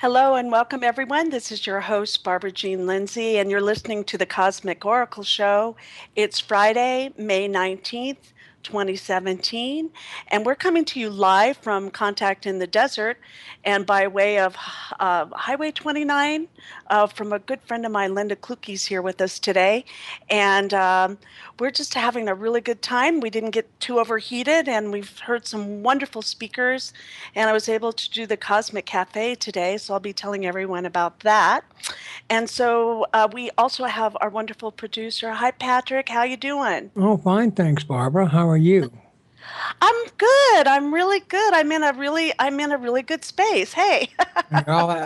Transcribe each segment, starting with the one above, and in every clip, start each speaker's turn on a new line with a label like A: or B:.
A: Hello and welcome, everyone. This is your host, Barbara Jean Lindsay, and you're listening to the Cosmic Oracle Show. It's Friday, May 19th, 2017, and we're coming to you live from Contact in the Desert and by way of Highway 29 from a good friend of mine, Linda Kluke's here with us today. And we're just having a really good time. We didn't get too overheated, and we've heard some wonderful speakers. And I was able to do the Cosmic Cafe today, so I'll be telling everyone about that. And so we also have our wonderful producer. Hi, Patrick. How you doing?
B: Oh, fine, thanks, Barbara. How are you?
A: I'm good. I'm really good. I'm in a really good space. Hey.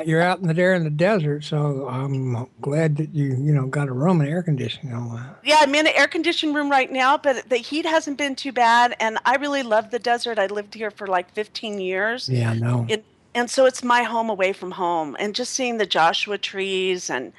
B: You're out in there in the desert, so I'm glad that you got a room and air conditioning and all that.
A: Yeah, I'm in an air conditioned room right now, but the heat hasn't been too bad. And I really love the desert. I lived here for like 15 years.
B: Yeah, no.
A: It, and so it's my home away from home. And just seeing the Joshua trees and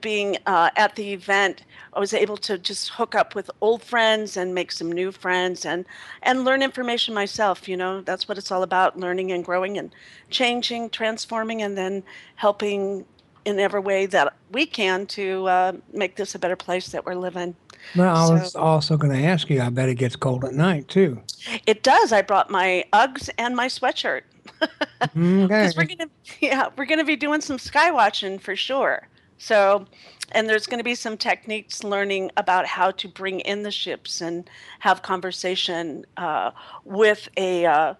A: being at the event, I was able to just hook up with old friends and make some new friends and learn information myself. That's what it's all about, learning and growing and changing, transforming, and then helping in every way that we can to make this a better place that we're living.
B: Well, I
A: So
B: was also going to ask you, I bet it gets cold at night too.
A: it does. I brought my Uggs and my sweatshirt because we're
B: Okay.
A: gonna, yeah, we're gonna be doing some sky watching for sure. So, and there's going to be some techniques learning about how to bring in the ships and have conversation with a,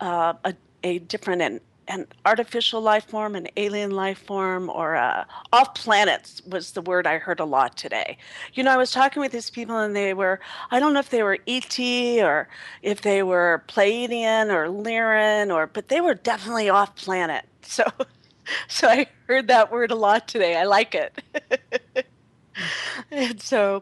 A: a different an artificial life form, an alien life form, or off planets was the word I heard a lot today. I was talking with these people and I don't know if they were ET or if they were Pleiadian or Lyran but they were definitely off planet. So I heard that word a lot today. I like it. And so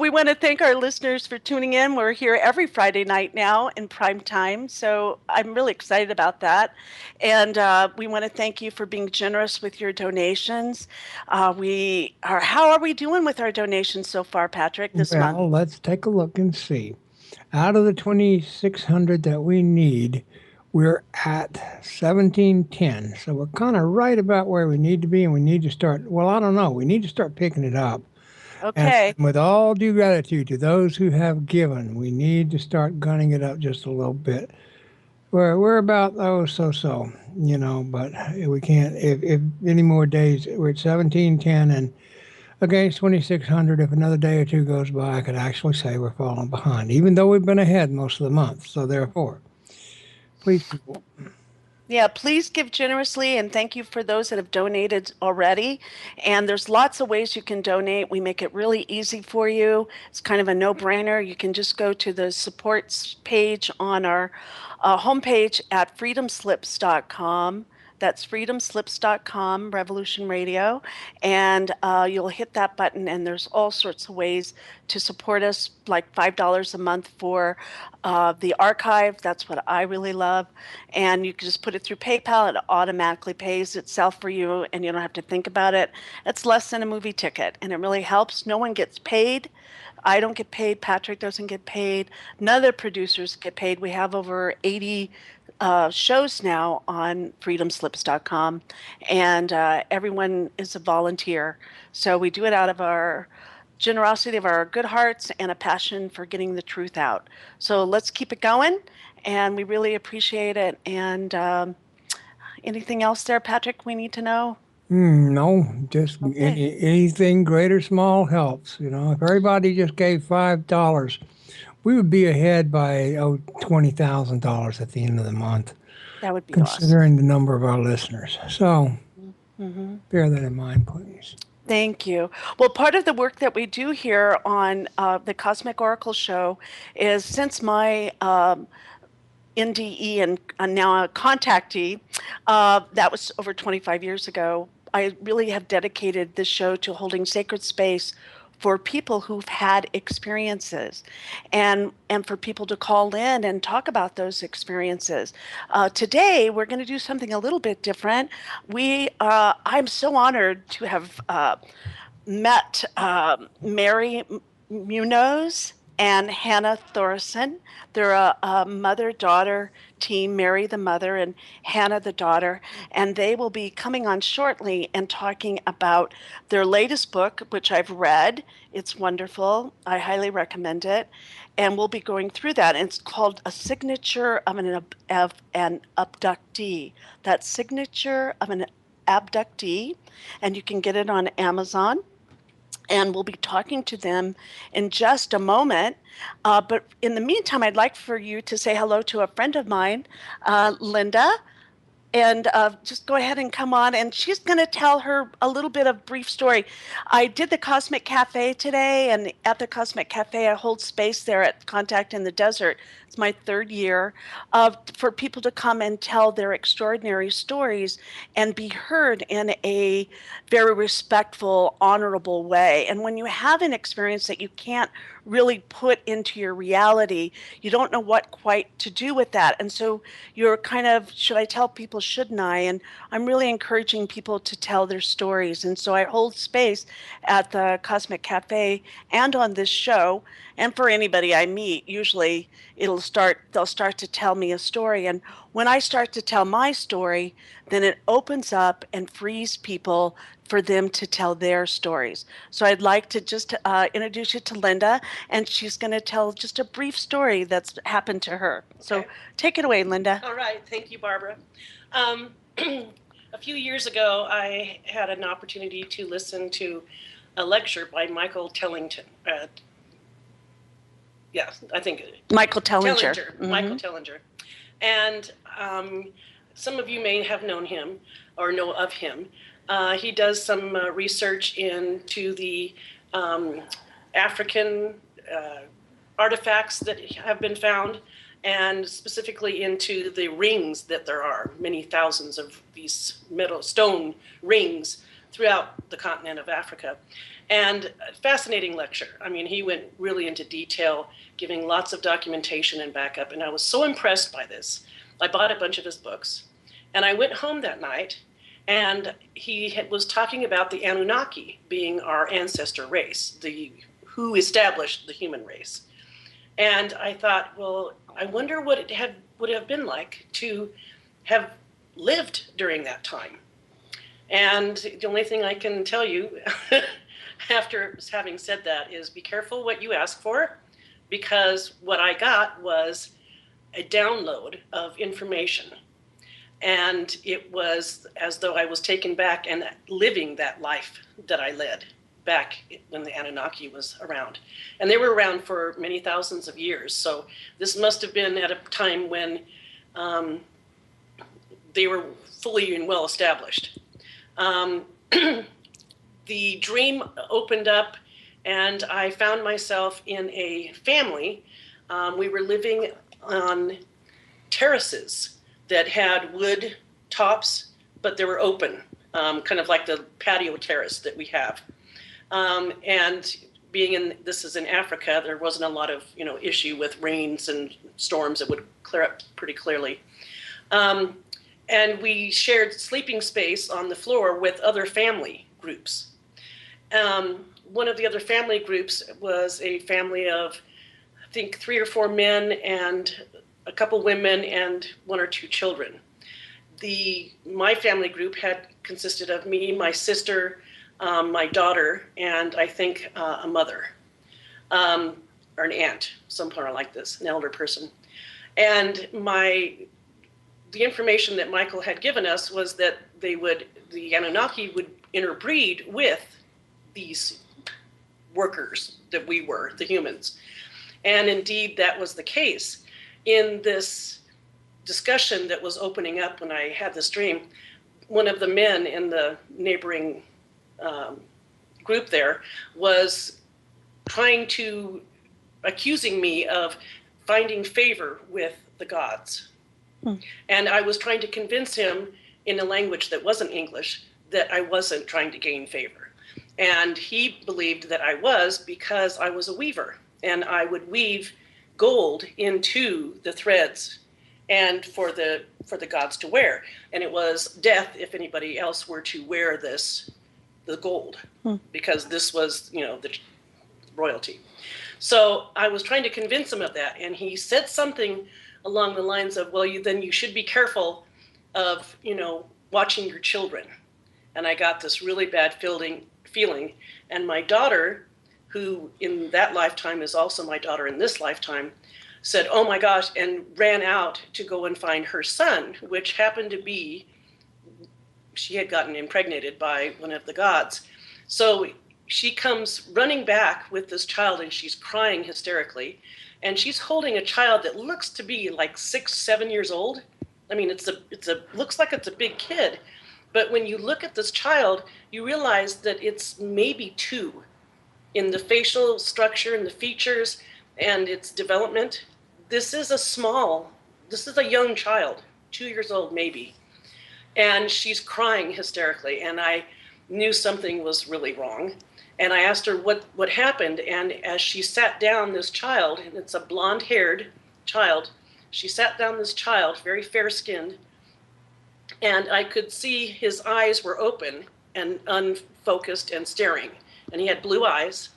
A: we want to thank our listeners for tuning in. We're here every Friday night now in prime time. So I'm really excited about that. And we want to thank you for being generous with your donations. How are we doing with our donations so far, Patrick, this month?
B: Well, let's take a look and see. Out of the 2,600 that we need, we're at 1710. So we're kind of right about where we need to be, and we need to start. Well, I don't know. We need to start picking it up. And
A: Okay.
B: with all due gratitude to those who have given, we need to start gunning it up just a little bit. We're about but we can't. If any more days, we're at 1710 and against 2,600. If another day or two goes by, I could actually say we're falling behind, even though we've been ahead most of the month. So therefore, please, people.
A: Yeah, please give generously and thank you for those that have donated already. And there's lots of ways you can donate. We make it really easy for you. It's kind of a no-brainer. You can just go to the supports page on our homepage at freedomslips.com. That's freedomslips.com, Revolution Radio. And you'll hit that button, and there's all sorts of ways to support us, like $5 a month for the archive. That's what I really love. And you can just put it through PayPal. It automatically pays itself for you, and you don't have to think about it. It's less than a movie ticket, and it really helps. No one gets paid. I don't get paid. Patrick doesn't get paid. None of the producers get paid. We have over 80 shows now on freedomslips.com, and everyone is a volunteer. So we do it out of our generosity of our good hearts and a passion for getting the truth out. So let's keep it going, and we really appreciate it. And anything else there, Patrick, we need to know?
B: No, just
A: Okay.
B: anything great or small helps. If everybody just gave $5, we would be ahead by $20,000 at the end of the month,
A: That would be awesome.
B: considering the number of our listeners. So
A: Hmm.
B: bear that in mind, please.
A: Thank you. Well, part of the work that we do here on the Cosmic Oracle Show is since my NDE and now a contactee, that was over 25 years ago. I really have dedicated this show to holding sacred space for people who've had experiences and for people to call in and talk about those experiences. Today, we're going to do something a little bit different. I'm so honored to have met Mary Munoz and Hannah Thoresen. They're a mother-daughter team, Mary the mother and Hannah the daughter, and they will be coming on shortly and talking about their latest book, which I've read. It's wonderful. I highly recommend it. And we'll be going through that. And it's called A Signature of an Abductee. That Signature of an Abductee. And you can get it on Amazon, and we'll be talking to them in just a moment. But in the meantime, I'd like for you to say hello to a friend of mine, Linda, and just go ahead and come on. And she's going to tell her a little bit of brief story. I did the Cosmic Cafe today, and at the Cosmic Cafe, I hold space there at Contact in the Desert. It's my third year for people to come and tell their extraordinary stories and be heard in a very respectful, honorable way. And when you have an experience that you can't really put into your reality, you don't know what quite to do with that. And so you're kind of, should I tell people, shouldn't I? And I'm really encouraging people to tell their stories. And so I hold space at the Cosmic Cafe and on this show. And for anybody I meet, usually they'll start to tell me a story. And when I start to tell my story, then it opens up and frees people for them to tell their stories. So I'd like to just introduce you to Linda, and she's going to tell just a brief story that's happened to her. So take it away, Linda.
C: All right. Thank you, Barbara. A few years ago, I had an opportunity to listen to a lecture by Michael Tellington. I think
A: Michael Tellinger.
C: Mm-hmm. Michael Tellinger. And some of you may have known him or know of him. He does some research into the African artifacts that have been found, and specifically into the rings that there are, many thousands of these metal stone rings throughout the continent of Africa. And a fascinating lecture. I mean, he went really into detail, giving lots of documentation and backup, and I was so impressed by this. I bought a bunch of his books, and I went home that night, and he was talking about the Anunnaki being our ancestor race, who established the human race. And I thought, well, I wonder what it would have been like to have lived during that time. And the only thing I can tell you after having said that is be careful what you ask for, because what I got was a download of information. And it was as though I was taken back and living that life that I led back when the Anunnaki was around. And they were around for many thousands of years. So this must have been at a time when they were fully and well established. The dream opened up, and I found myself in a family. We were living on terraces that had wood tops, but they were open, kind of like the patio terrace that we have. And this is in Africa, there wasn't a lot of issue with rains and storms that would clear up pretty clearly. And we shared sleeping space on the floor with other family groups. One of the other family groups was a family of, I think, 3 or 4 men and a couple women and 1 or 2 children. My family group had consisted of me, my sister, my daughter, and I think a mother, or an aunt, somewhere like this, an elder person. And the information that Michael had given us was that the Anunnaki would interbreed with these workers that we were, the humans. And indeed, that was the case. In this discussion that was opening up when I had this dream, one of the men in the neighboring group there was accusing me of finding favor with the gods. And I was trying to convince him in a language that wasn't English that I wasn't trying to gain favor. And he believed that I was, because I was a weaver, and I would weave gold into the threads and for the gods to wear. And it was death if anybody else were to wear the gold, because this was, the royalty. So I was trying to convince him of that, and he said something along the lines of, well, then you should be careful of, watching your children. And I got this really bad feeling. And my daughter, who in that lifetime is also my daughter in this lifetime, said, oh my gosh, and ran out to go and find her son, which happened to be, she had gotten impregnated by one of the gods. So she comes running back with this child, and she's crying hysterically. And she's holding a child that looks to be like 6, 7 years old. I mean, looks like it's a big kid. But when you look at this child, you realize that it's maybe 2 in the facial structure and the features and its development. This is a young child, 2 years old maybe. And she's crying hysterically. And I knew something was really wrong. And I asked her what happened. And as she sat down this child, and it's a blonde-haired child, she sat down this child, very fair-skinned, and I could see his eyes were open and unfocused and staring. And he had blue eyes.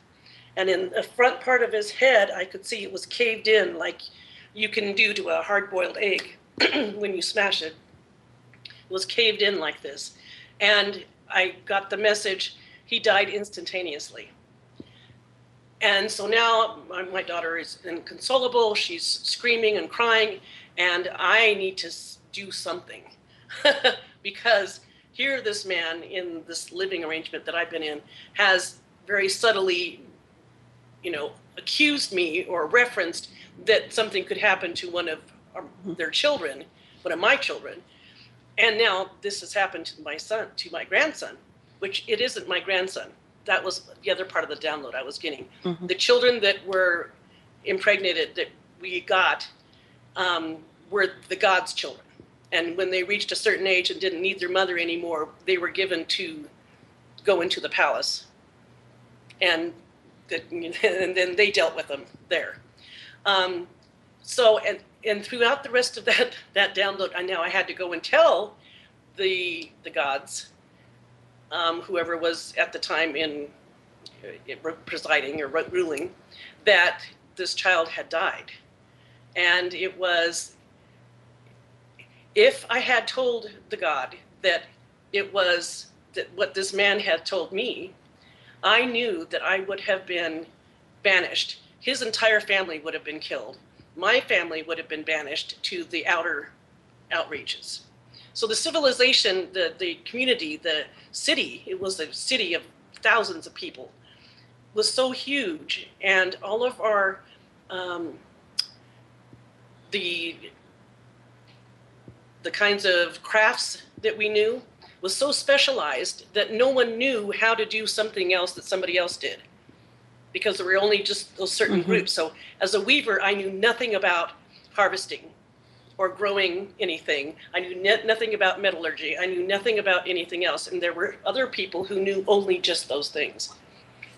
C: And in the front part of his head, I could see it was caved in like you can do to a hard-boiled egg when you smash it. It was caved in like this. And I got the message, he died instantaneously. And so now my daughter is inconsolable. She's screaming and crying, and I need to do something. Because here this man in this living arrangement that I've been in has very subtly, accused me or referenced that something could happen to one of their children, one of my children. And now this has happened to my grandson, which it isn't my grandson. That was the other part of the download I was getting. Mm-hmm. The children that were impregnated that we got were the God's children. And when they reached a certain age and didn't need their mother anymore, they were given to go into the palace. And then they dealt with them there. And throughout the rest of that download, I had to go and tell the gods, whoever was at the time presiding or ruling, that this child had died. And it was, if I had told the god that it was that what this man had told me, I knew that I would have been banished. His entire family would have been killed. My family would have been banished to the outer outreaches. So the civilization, the community, the city, it was a city of thousands of people, was so huge. And all of our, the kinds of crafts that we knew was so specialized that no one knew how to do something else that somebody else did, because there were only just those certain mm-hmm. groups. So as a weaver, I knew nothing about harvesting or growing anything. I knew nothing about metallurgy. I knew nothing about anything else. And there were other people who knew only just those things.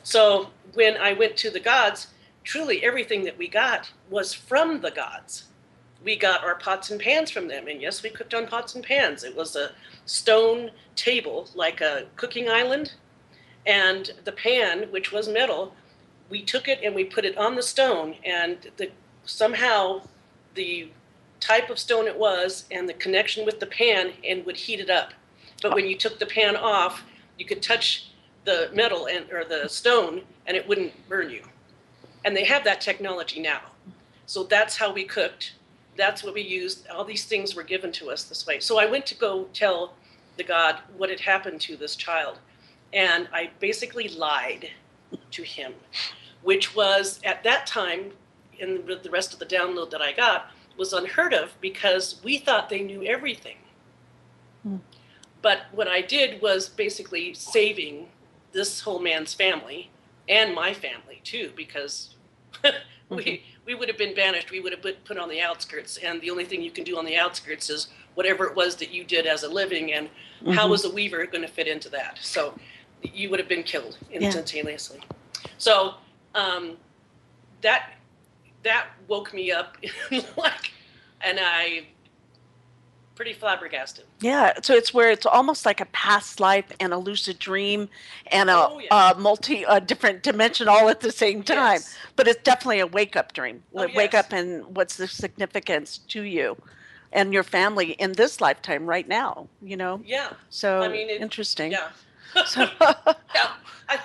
C: So when I went to the gods, truly everything that we got was from the gods. We got our pots and pans from them. And yes, we cooked on pots and pans. It was a stone table, like a cooking island. And the pan, which was metal, we took it and we put it on the stone, and somehow the type of stone it was and the connection with the pan and would heat it up. But when you took the pan off, you could touch the metal or the stone and it wouldn't burn you. And they have that technology now. So that's how we cooked. That's what we used. All these things were given to us this way. So I went to go tell the god what had happened to this child. And I basically lied to him, which was at that time, in the rest of the download that I got, was unheard of because we thought they knew everything. Hmm. But what I did was basically saving this whole man's family and my family too, because we would have been banished. We would have been put on the outskirts, and the only thing you can do on the outskirts is whatever it was that you did as a living, and mm-hmm. how was a weaver going to fit into that? So you would have been killed instantaneously. Yeah. So that woke me up, and pretty flabbergasted.
A: Yeah, so it's where it's almost like a past life and a lucid dream and
C: Oh, yeah.
A: a multi different dimension all at the same time.
C: Yes.
A: But it's definitely a wake up dream.
C: Oh,
A: Wake
C: yes.
A: up and what's the significance to you and your family in this lifetime right now, you know?
C: Yeah. I
A: So
C: mean,
A: interesting.
C: yeah.
A: So
C: Yeah. I,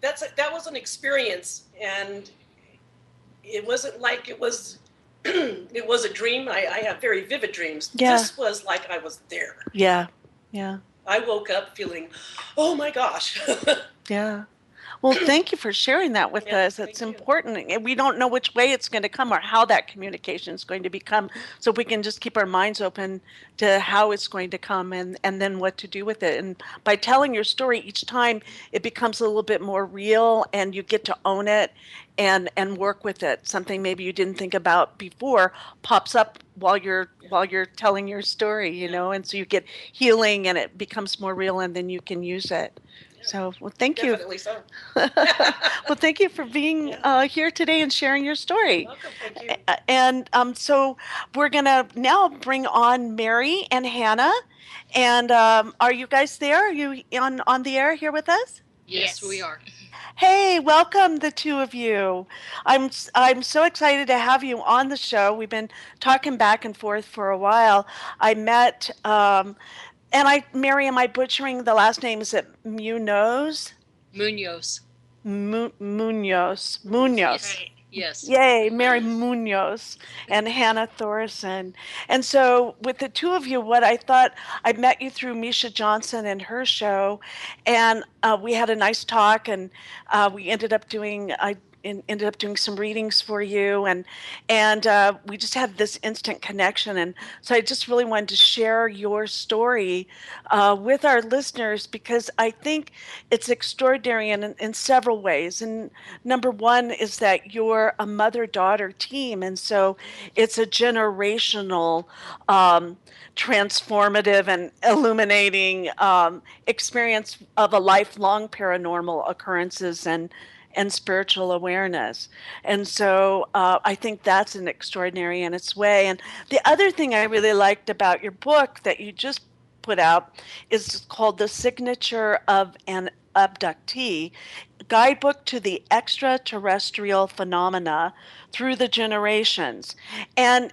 C: that was an experience, and it wasn't like it was it was a dream. I have very vivid dreams.
A: Yeah.
C: This was like I was there.
A: yeah, yeah,
C: I woke up feeling, oh my gosh.
A: yeah. Well, thank you for sharing that with
C: Yeah,
A: us.
C: thank
A: It's
C: you.
A: important. And we don't know which way it's going to come or how that communication is going to become. So if we can just keep our minds open to how it's going to come and then what to do with it. And by telling your story each time, it becomes a little bit more real and you get to own it and work with it. Something maybe you didn't think about before pops up while you're telling your story, you
C: Yeah.
A: know, and so you get healing and it becomes more real and then you can use it.
C: Yeah.
A: So, well, thank you.
C: Definitely so.
A: Well, thank you for being here today and sharing your story.
C: Welcome. Thank you.
A: And so we're going to now bring on Mary and Hannah. And are you guys there? Are you on the air here with us?
D: Yes, we are.
A: Hey, welcome the two of you. I'm so excited to have you on the show. We've been talking back and forth for a while. I met and Mary, am I butchering the last name? Is it Munoz?
D: Munoz.
A: Munoz.
D: Right. Yes.
A: Yay, Mary Munoz and Hannah Thoresen. And so, with the two of you, what I thought, I met you through Misha Johnson and her show, and we had a nice talk, and we ended up doing. Ended up doing some readings for you, and we just had this instant connection. And so, I just really wanted to share your story with our listeners because I think it's extraordinary in several ways. And number one is that you're a mother-daughter team, and so it's a generational, transformative and illuminating experience of a lifelong paranormal occurrences and spiritual awareness. And so I think that's an extraordinary in its way. And the other thing I really liked about your book that you just put out is called The Signature of an Abductee, Guidebook to the Extraterrestrial Phenomena Through the Generations. And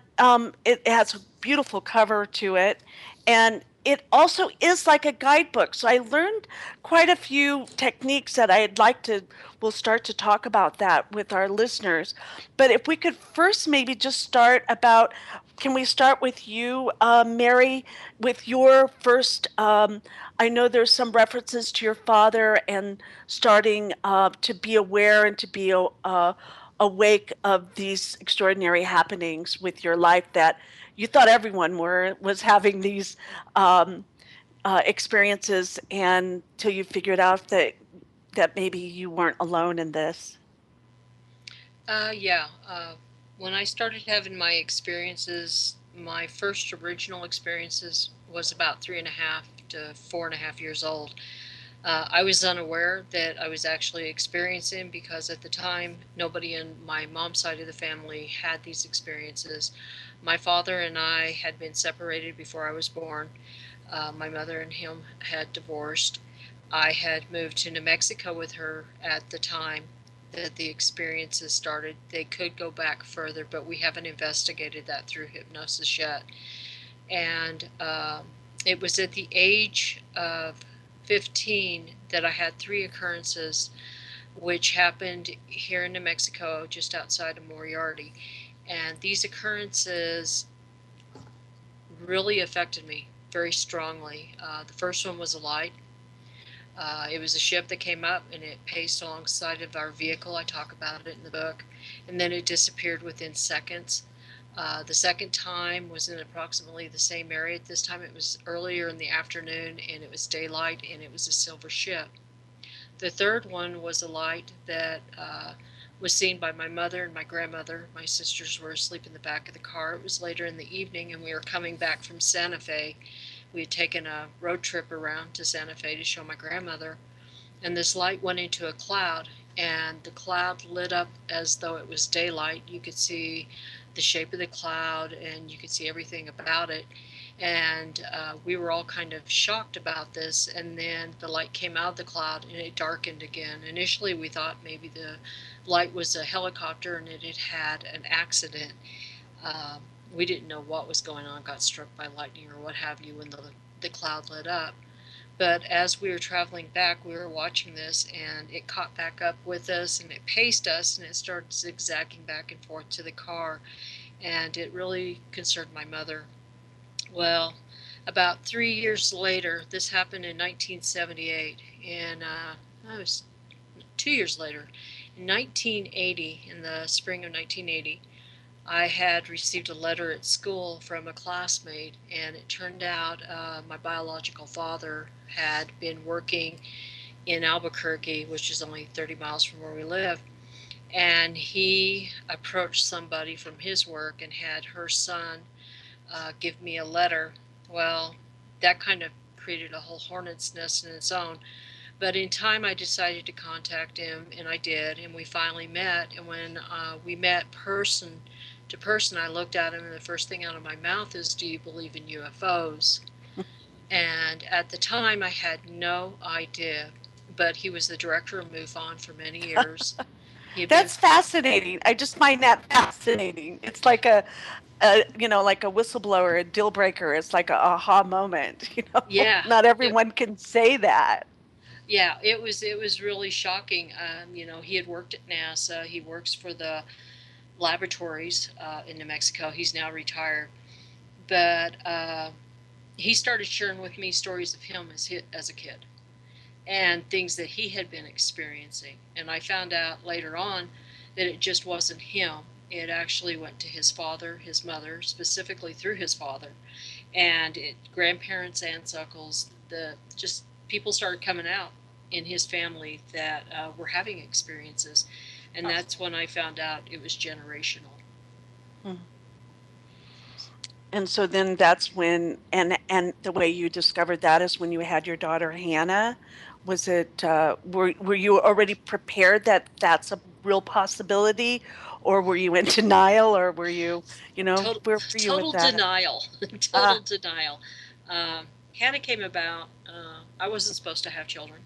A: it has a beautiful cover to it. And it also is like a guidebook. So I learned quite a few techniques that I'd like to, we'll start to talk about that with our listeners. But if we could first maybe just start about, can we start with you, Mary, with your first? I know there's some references to your father and starting to be aware and to be awake of these extraordinary happenings with your life that you thought everyone was having these experiences and till you figured out that maybe you weren't alone in this.
D: Yeah. When I started having my experiences, my first original experiences was about 3.5 to 4.5 years old. I was unaware that I was actually experiencing because at the time, nobody in my mom's side of the family had these experiences. My father and I had been separated before I was born. My mother and him had divorced. I had moved to New Mexico with her at the time that the experiences started. They could go back further, but we haven't investigated that through hypnosis yet. And it was at the age of 15 that I had 3 occurrences which happened here in New Mexico just outside of Moriarty. And these occurrences really affected me very strongly. The first one was a light. It was a ship that came up and it paced alongside of our vehicle. I talk about it in the book. And then it disappeared within seconds. The second time was in approximately the same area. This time it was earlier in the afternoon and it was daylight and it was a silver ship. The third one was a light that was seen by my mother and my grandmother. My sisters were asleep in the back of the car. It was later in the evening and we were coming back from Santa Fe. We had taken a road trip around to Santa Fe to show my grandmother. And this light went into a cloud and the cloud lit up as though it was daylight. You could see the shape of the cloud and you could see everything about it. And we were all kind of shocked about this. And then the light came out of the cloud and it darkened again. Initially, we thought maybe the light was a helicopter and it had had an accident. We didn't know what was going on, got struck by lightning or what have you when the cloud lit up. But as we were traveling back, we were watching this and it caught back up with us and it paced us and it started zigzagging back and forth to the car. And it really concerned my mother. Well, about 3 years later, this happened in 1978, and I was 2 years later, in 1980, in the spring of 1980, I had received a letter at school from a classmate, and it turned out my biological father had been working in Albuquerque, which is only 30 miles from where we live, and he approached somebody from his work and had her son give me a letter. Well, that kind of created a whole hornet's nest in its own. But in time, I decided to contact him, and I did, and we finally met. And when we met person to person, I looked at him, and the first thing out of my mouth is, "Do you believe in UFOs?" And at the time, I had no idea. But he was the director of MUFON for many years. He had been,
A: That's fascinating. I just find that fascinating. It's like like a whistleblower, a deal breaker. It's like a aha moment.
D: yeah,
A: Not
D: it,
A: everyone can say that.
D: yeah, it was really shocking. He had worked at NASA. He works for the laboratories in New Mexico. He's now retired, but he started sharing with me stories of him as a kid and things that he had been experiencing. And I found out later on that it just wasn't him. It actually went to his father, his mother, specifically through his father, and grandparents, aunts, uncles. Just people started coming out in his family that were having experiences, and that's when I found out it was generational.
A: And so then that's when, and the way you discovered that is when you had your daughter Hannah. Was it were you already prepared that that's a real possibility, or were you in denial, or were you,
D: Total,
A: where were you with
D: total
A: that?
D: denial,
A: Ah,
D: total denial. Hannah came about. I wasn't supposed to have children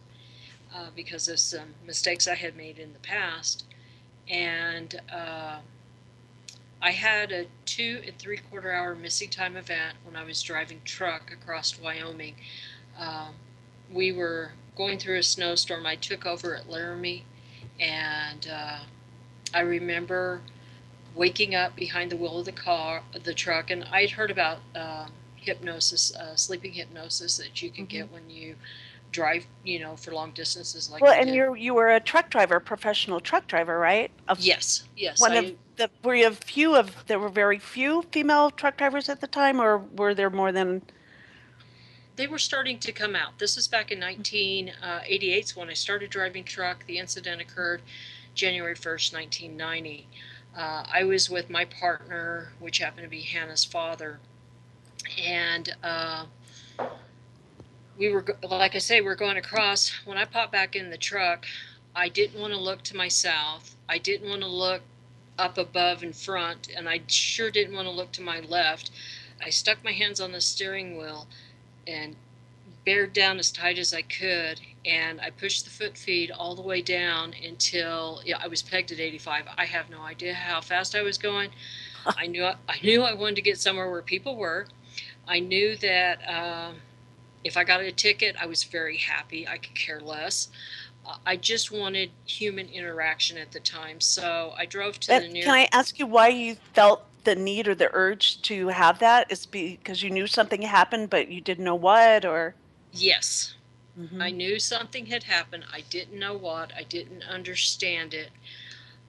D: because of some mistakes I had made in the past, and I had a 2 3/4 hour missing time event when I was driving truck across Wyoming. Um, we were going through a snowstorm. I took over at Laramie, and I remember waking up behind the wheel of the truck, and I'd heard about hypnosis, sleeping hypnosis that you can
A: mhm.
D: get when you drive, for long distances like
A: Well,
D: we
A: and
D: did.
A: you were a truck driver, a professional truck driver, right?
D: Yes, yes,
A: One of
D: I.
A: were you a few of, there were very few female truck drivers at the time, or were there more than?
D: They were starting to come out. This is back in 1988 when I started driving truck. The incident occurred January 1st, 1990. I was with my partner, which happened to be Hannah's father, and we were, like I say, we're going across. When I popped back in the truck, I didn't want to look to my south. I didn't want to look up above in front, and I sure didn't want to look to my left. I stuck my hands on the steering wheel and bared down as tight as I could, and I pushed the foot feed all the way down until, yeah, I was pegged at 85. I have no idea how fast I was going. I knew I wanted to get somewhere where people were. I knew that if I got a ticket, I was very happy. I could care less. I just wanted human interaction at the time, so I drove to the
A: Can
D: near.
A: I ask you why you felt the need or the urge to have that? Is because you knew something happened, but you didn't know what, or?
D: Yes, I
A: Hmm.
D: knew something had happened. I didn't know what. I didn't understand it.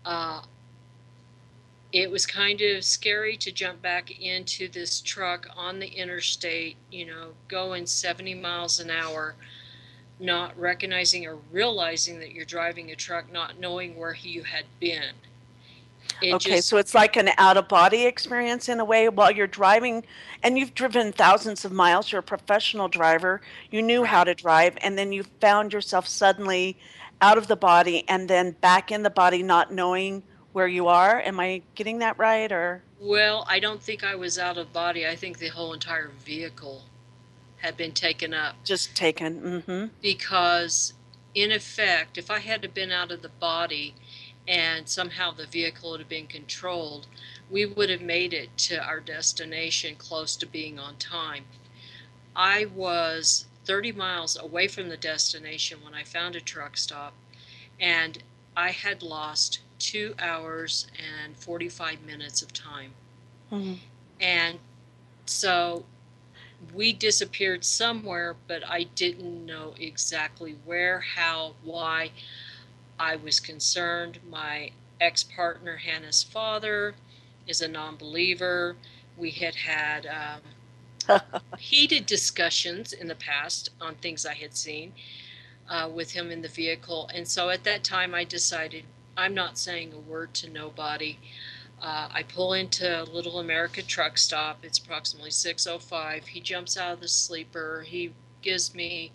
D: Uh, it was kind of scary to jump back into this truck on the interstate, going 70 miles an hour, not recognizing or realizing that you're driving a truck, not knowing where you had been. It
A: Okay,
D: just,
A: so it's like an out-of-body experience in a way while you're driving, and you've driven thousands of miles. You're a professional driver. You knew how
D: right.
A: to drive, and then you found yourself suddenly out of the body and then back in the body, not knowing where you are. Am I getting that right? Or
D: Well, I don't think I was out of body. I think the whole entire vehicle had been taken up
A: just taken? Mm-hmm.
D: because, in effect, if I had been out of the body and somehow the vehicle had been controlled, we would have made it to our destination close to being on time. I was 30 miles away from the destination when I found a truck stop, and I had lost 2 hours and 45 minutes of time.
A: Mm-hmm.
D: And so we disappeared somewhere, but I didn't know exactly where, how, why. I was concerned. My ex-partner, Hannah's father, is a non-believer. We had heated discussions in the past on things I had seen with him in the vehicle. And so at that time, I decided I'm not saying a word to nobody. I pull into Little America truck stop. It's approximately 6:05. He jumps out of the sleeper. He gives me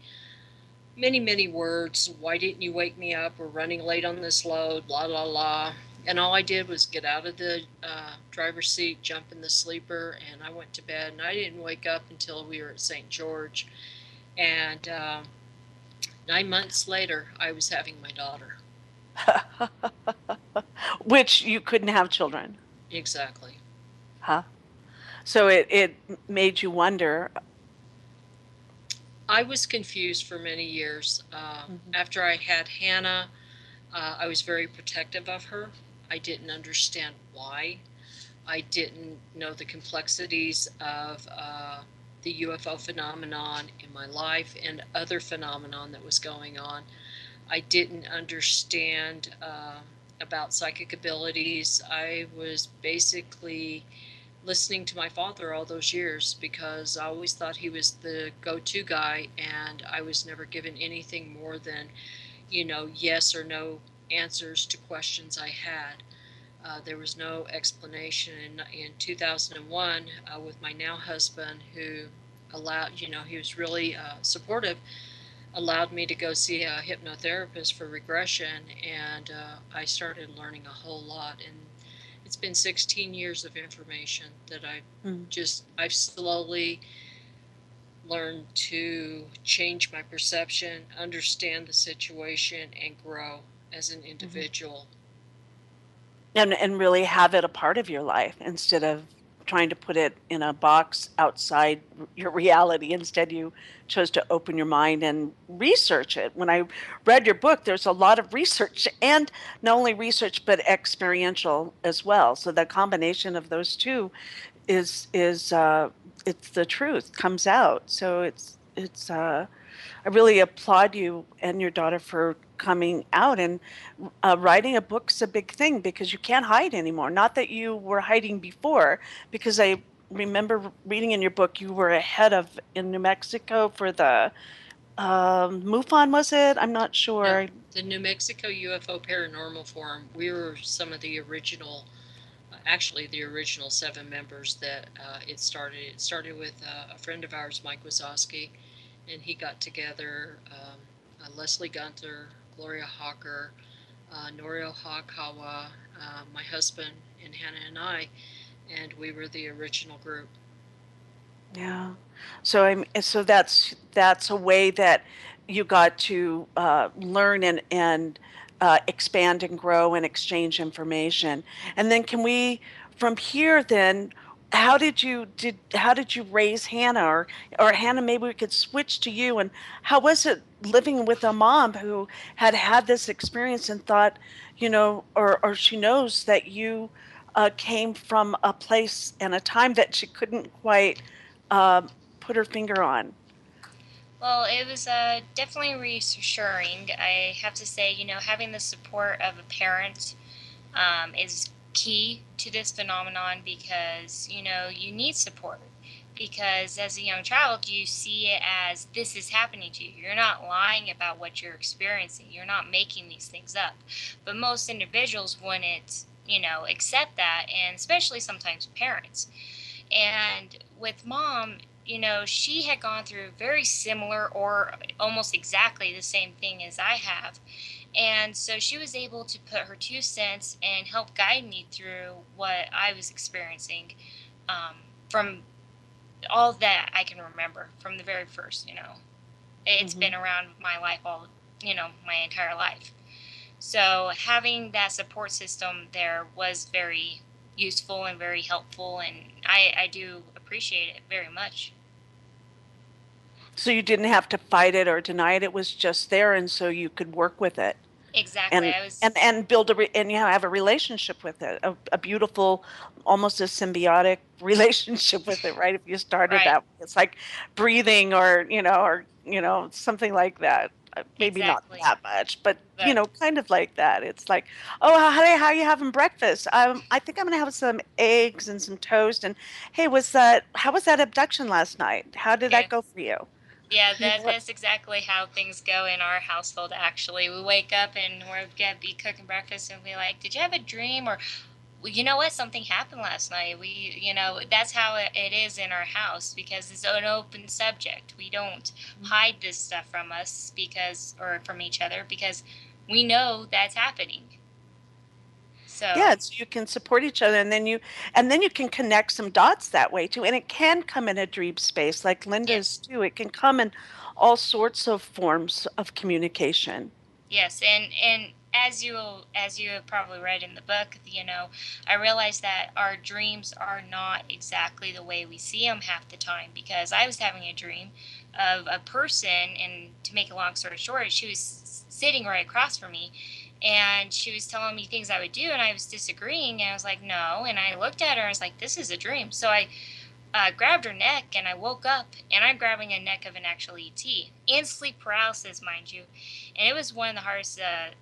D: many, many words. Why didn't you wake me up? We're running late on this load, blah, blah, blah. And all I did was get out of the driver's seat, jump in the sleeper, and I went to bed. And I didn't wake up until we were at St. George. And 9 months later, I was having my daughter.
A: Which you couldn't have children.
D: Exactly.
A: Huh? So it made you wonder.
D: I was confused for many years. After I had Hannah, I was very protective of her. I didn't understand why. I didn't know the complexities of the UFO phenomenon in my life and other phenomenon that was going on. I didn't understand about psychic abilities. I was basically listening to my father all those years because I always thought he was the go-to guy, and I was never given anything more than, yes or no answers to questions I had. There was no explanation. In 2001, with my now husband, who allowed, he was really supportive, allowed me to go see a hypnotherapist for regression, and I started learning a whole lot. And it's been 16 years of information that I've slowly learned to change my perception, understand the situation, and grow as an individual.
A: And really have it a part of your life instead of trying to put it in a box outside your reality. Instead, you chose to open your mind and research it. When I read your book, there's a lot of research, and not only research but experiential as well. So the combination of those two is it's the truth comes out. So it's I really applaud you and your daughter for coming out, and writing a book's a big thing because you can't hide anymore. Not that you were hiding before, because I remember reading in your book you were ahead of in New Mexico for the MUFON, was it? I'm not
D: No,
A: sure.
D: the New Mexico UFO Paranormal Forum, we were some of the original, actually the original 7 members that it started. It started with a friend of ours, Mike Wazowski, and he got together Leslie Gunther, Gloria Hawker, Norio Hakawa, my husband, and Hannah and I, and we were the original group.
A: Yeah. So that's a way that you got to learn and expand and grow and exchange information. And then can we from here then how did you raise Hannah, or Hannah, maybe we could switch to you, and how was it living with a mom who had had this experience and thought, or she knows that you came from a place and a time that she couldn't quite um, put her finger on.
E: Well, it was definitely reassuring. I have to say, having the support of a parent is key to this phenomenon because, you need support. Because as a young child, you see it as this is happening to you. You're not lying about what you're experiencing. You're not making these things up. But most individuals wouldn't, accept that, and especially sometimes parents. And with mom, she had gone through very similar or almost exactly the same thing as I have. And so she was able to put her 2 cents and help guide me through what I was experiencing, from all that I can remember from the very first. It's
A: Hmm.
E: been around my life my entire life. So having that support system there was very useful and very helpful, and I do appreciate it very much.
A: So you didn't have to fight it or deny it. It was just there, and so you could work with it
E: Exactly.
A: and
E: I was
A: build and you have a relationship with it, a beautiful, almost a symbiotic relationship with it, right? If you started
E: right.
A: that way, it's like breathing, or something like that. Maybe not
E: Exactly.
A: that much, but
E: But
A: kind of like that. It's like, oh, how are you having breakfast? I think I'm gonna have some eggs and some toast. And hey, how was that abduction last night? How did
E: yeah.
A: that go for you?
E: Yeah,
A: You know,
E: that's exactly how things go in our household. Actually, we wake up and we're gonna be cooking breakfast, and we're like, "Did you have a dream?" Or, "Well, you know what? Something happened last night." That's how it is in our house, because it's an open subject. We don't hide this stuff from us or from each other, because we know that's happening.
A: yeah,
E: So
A: so you can support each other, and then you can connect some dots that way too. And it can come in a dream space like Linda's
E: yes.
A: too. It can come in all sorts of forms of communication.
E: Yes, and as you have probably read in the book, I realized that our dreams are not exactly the way we see them half the time, because I was having a dream of a person, and to make a long story short, she was sitting right across from me, and she was telling me things I would do, and I was disagreeing, and I was like, no, and I looked at her and I was like, this is a dream. So I grabbed her neck, and I woke up, and I'm grabbing a neck of an actual ET in sleep paralysis, mind you. And it was one of the hardest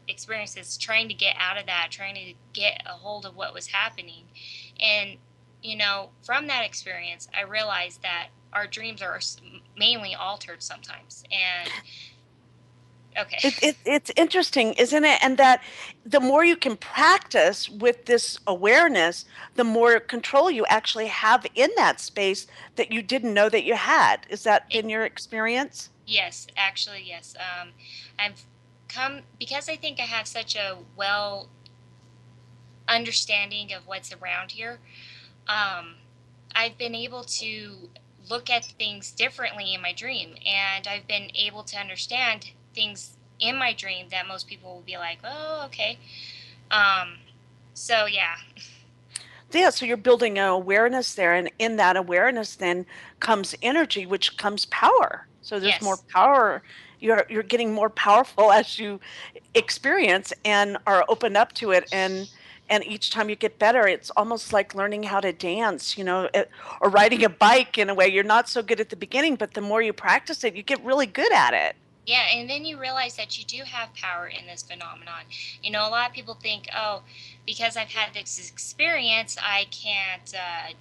E: experiences, trying to get out of that, trying to get a hold of what was happening. And, from that experience, I realized that our dreams are mainly altered sometimes. And, okay.
A: It's interesting, isn't it? And that the more you can practice with this awareness, the more control you actually have in that space that you didn't know that you had. Has that been your experience?
E: Yes, actually, yes. I've come, because I think I have such a well understanding of what's around here. Um, I've been able to look at things differently in my dream, and I've been able to understand things in my dream that most people will be like, "Oh, okay." Um, so yeah,
A: Yeah, so you're building an awareness there, and in that awareness then comes energy, which comes power. So there's more
E: yes,
A: power. You're getting more powerful as you experience and are open up to it, and each time you get better. It's almost like learning how to dance, or riding a bike in a way. You're not so good at the beginning, but the more you practice it, you get really good at it.
E: yeah, and then you realize that you do have power in this phenomenon. A lot of people think, "Oh, because I've had this experience, I can't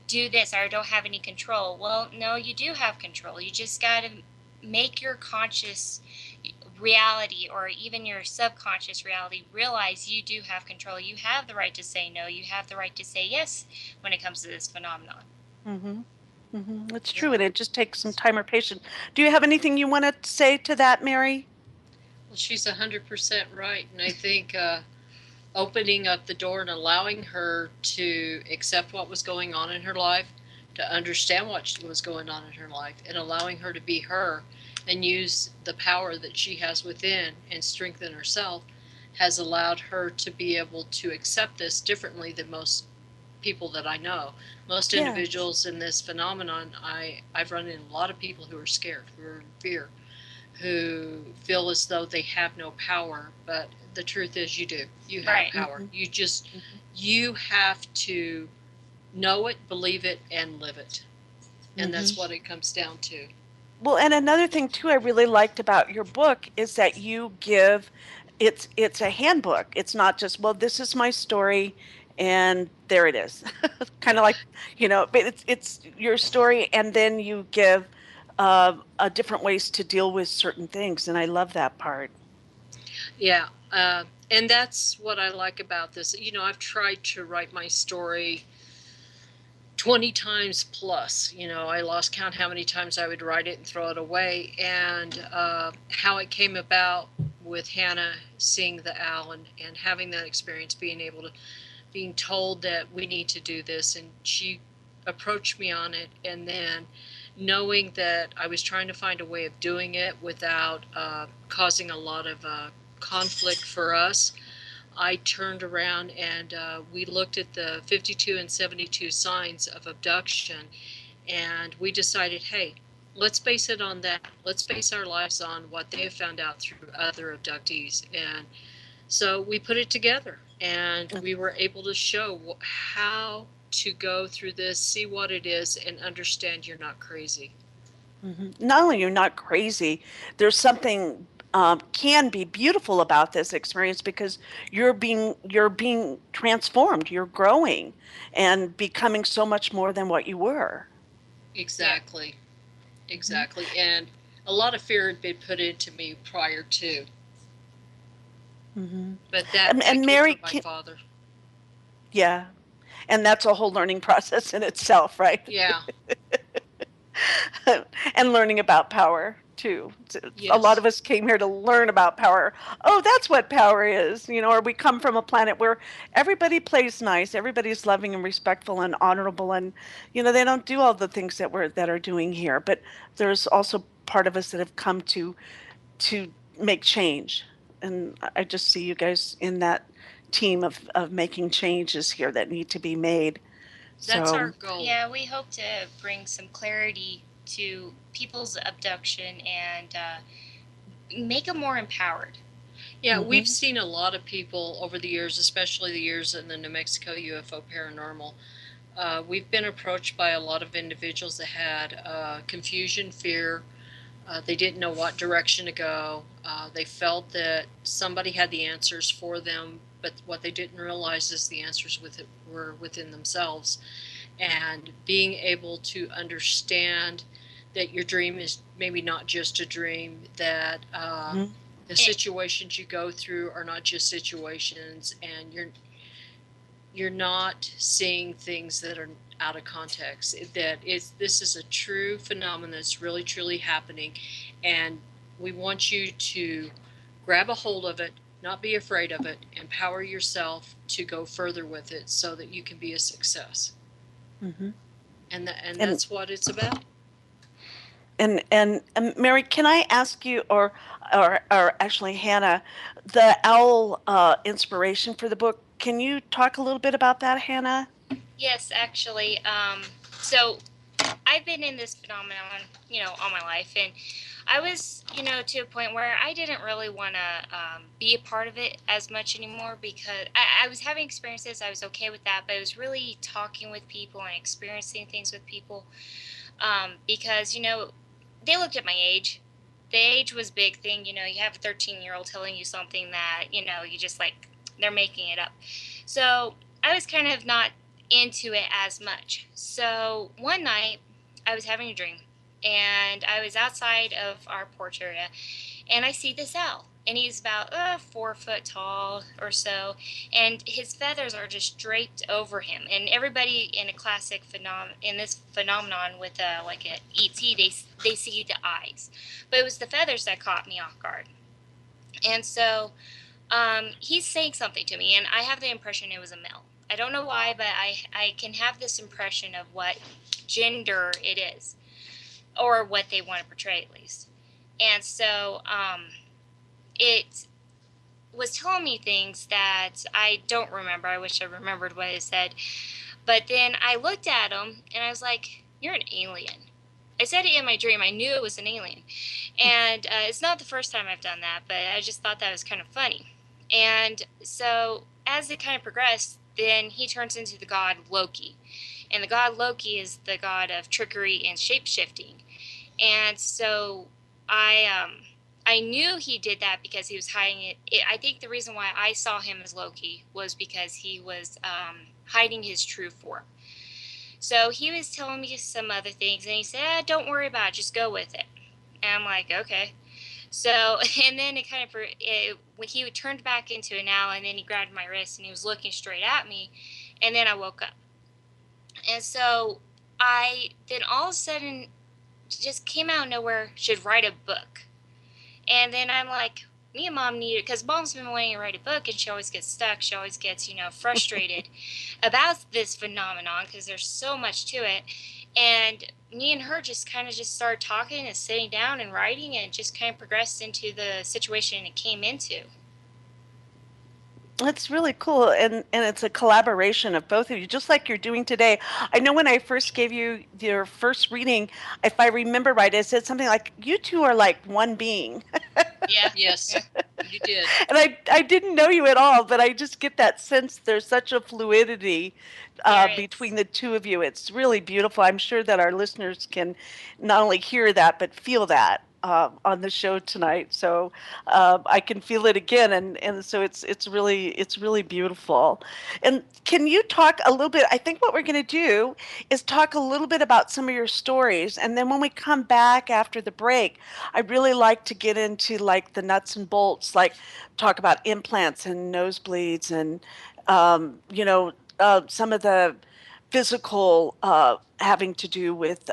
E: do this, or I don't have any control." Well, no, you do have control. You just got to make your conscious reality, or even your subconscious reality, realize you do have control. You have the right to say no. You have the right to say yes when it comes to this phenomenon.
A: Hmm. It's true,
D: Yeah.
A: and it just takes some time or patience. Do you have anything you want to say to that, Mary?
D: Well, she's 100% right. And I think opening up the door and allowing her to accept what was going on in her life, to understand what was going on in her life, and allowing her to be her and use the power that she has within and strengthen herself, has allowed her to be able to accept this differently than most people that I know. Most
A: Yes.
D: individuals in this phenomenon, I've run into a lot of people who are scared, who are in fear, who feel as though they have no power, but the truth is you do. You have
E: Right.
D: power.
A: Hmm.
D: You have to know it, believe it, and live it. And
A: Hmm.
D: that's what it comes down to.
A: Well, and another thing too I really liked about your book is that you give it's a handbook. It's not just, well, this is my story and there it is. Kind of like, but it's your story, and then you give different ways to deal with certain things, and I love that part.
D: Yeah. And that's what I like about this. I've tried to write my story 20 times plus. I lost count how many times I would write it and throw it away. And how it came about with Hannah seeing the owl and having that experience, being told that we need to do this, and she approached me on it, and then knowing that I was trying to find a way of doing it without causing a lot of conflict for us, I turned around and we looked at the 52 and 72 signs of abduction, and we decided, hey, let's base it on that. Let's base our lives on what they have found out through other abductees. And so we put it together, and we were able to show how to go through this, see what it is, and understand you're not crazy.
A: Not only you're not crazy, there's something can be beautiful about this experience because you're being transformed, you're growing and becoming so much more than what you were.
D: Exactly. Exactly. And a lot of fear had been put into me prior to. But that
A: And
D: came
A: Mary,
D: from my father.
A: yeah, and that's a whole learning process in itself, right?
D: Yeah.
A: And learning about power too. A lot
D: Yes.
A: of us came here to learn about power. Oh, that's what power is, or we come from a planet where everybody plays nice, everybody's loving and respectful and honorable, and they don't do all the things that are doing here. But there's also part of us that have come to make change, and I just see you guys in that team of making changes here that need to be made.
D: That's our
A: So,
D: goal.
E: Yeah, we hope to bring some clarity to people's abduction and make them more empowered.
D: Yeah, we've seen a lot of people over the years, especially the years in the New Mexico UFO paranormal. We've been approached by a lot of individuals that had confusion, fear. They didn't know what direction to go. They felt that somebody had the answers for them, but what they didn't realize is the answers were within themselves. And being able to understand that your dream is maybe not just a dream, that the situations you go through are not just situations, and you're not seeing things that are out of context. This is a true phenomenon that's really truly happening, and we want you to grab a hold of it, not be afraid of it, empower yourself to go further with it so that you can be a success. And that's what it's about.
A: And Mary, can I ask you, or actually Hannah, the owl inspiration for the book? Can you talk a little bit about that, Hannah?
E: Yes, actually. So I've been in this phenomenon, all my life, and I was, to a point where I didn't really want to be a part of it as much anymore because I was having experiences. I was okay with that, but it was really talking with people and experiencing things with people because, they looked at my age. The age was a big thing. You have a 13-year-old telling you something that, you just like, they're making it up. So I was kind of not into it as much. So one night I was having a dream and I was outside of our porch area and I see this owl and he's about 4 foot tall or so, and his feathers are just draped over him. And everybody in a classic in this phenomenon with like a ET, they see the eyes, but it was the feathers that caught me off guard. And so he's saying something to me, and I have the impression it was a male. I don't know why, but I can have this impression of what gender it is, or what they want to portray at least. And so it was telling me things that I don't remember. I wish I remembered what it said. But then I looked at him and I was like, "You're an alien." I said it in my dream. I knew it was an alien. And it's not the first time I've done that, but I just thought that was kind of funny. And so as it kind of progressed, then he turns into the god Loki. And the god Loki is the god of trickery and shape-shifting. And so I knew he did that because he was hiding it. I think the reason why I saw him as Loki was because he was hiding his true form. So he was telling me some other things, and he said, "Don't worry about it, just go with it." And I'm like, okay. So, and then it kind of, when he turned back into an owl, and then he grabbed my wrist, and he was looking straight at me, and then I woke up. And so then all of a sudden, just came out of nowhere, should write a book. And then I'm like, me and Mom needed, because Mom's been wanting to write a book, and she always gets stuck. She always gets, frustrated about this phenomenon because there's so much to it. And me and her just kind of just started talking and sitting down and writing, and it just kind of progressed into the situation it came into.
A: That's really cool, and it's a collaboration of both of you, just like you're doing today. I know when I first gave you your first reading, if I remember right, it said something like, "You two are like one being."
E: Yeah.
D: Yes, you did.
A: And I didn't know you at all, but I just get that sense there's such a fluidity
E: There is.
A: between the two of you. It's really beautiful. I'm sure that our listeners can not only hear that but feel that on the show tonight. So I can feel it again, and so it's really beautiful. And can you talk a little bit? I think what we're going to do is talk a little bit about some of your stories, and then when we come back after the break, I really like to get into like the nuts and bolts, like talk about implants and nosebleeds and some of the physical having to do with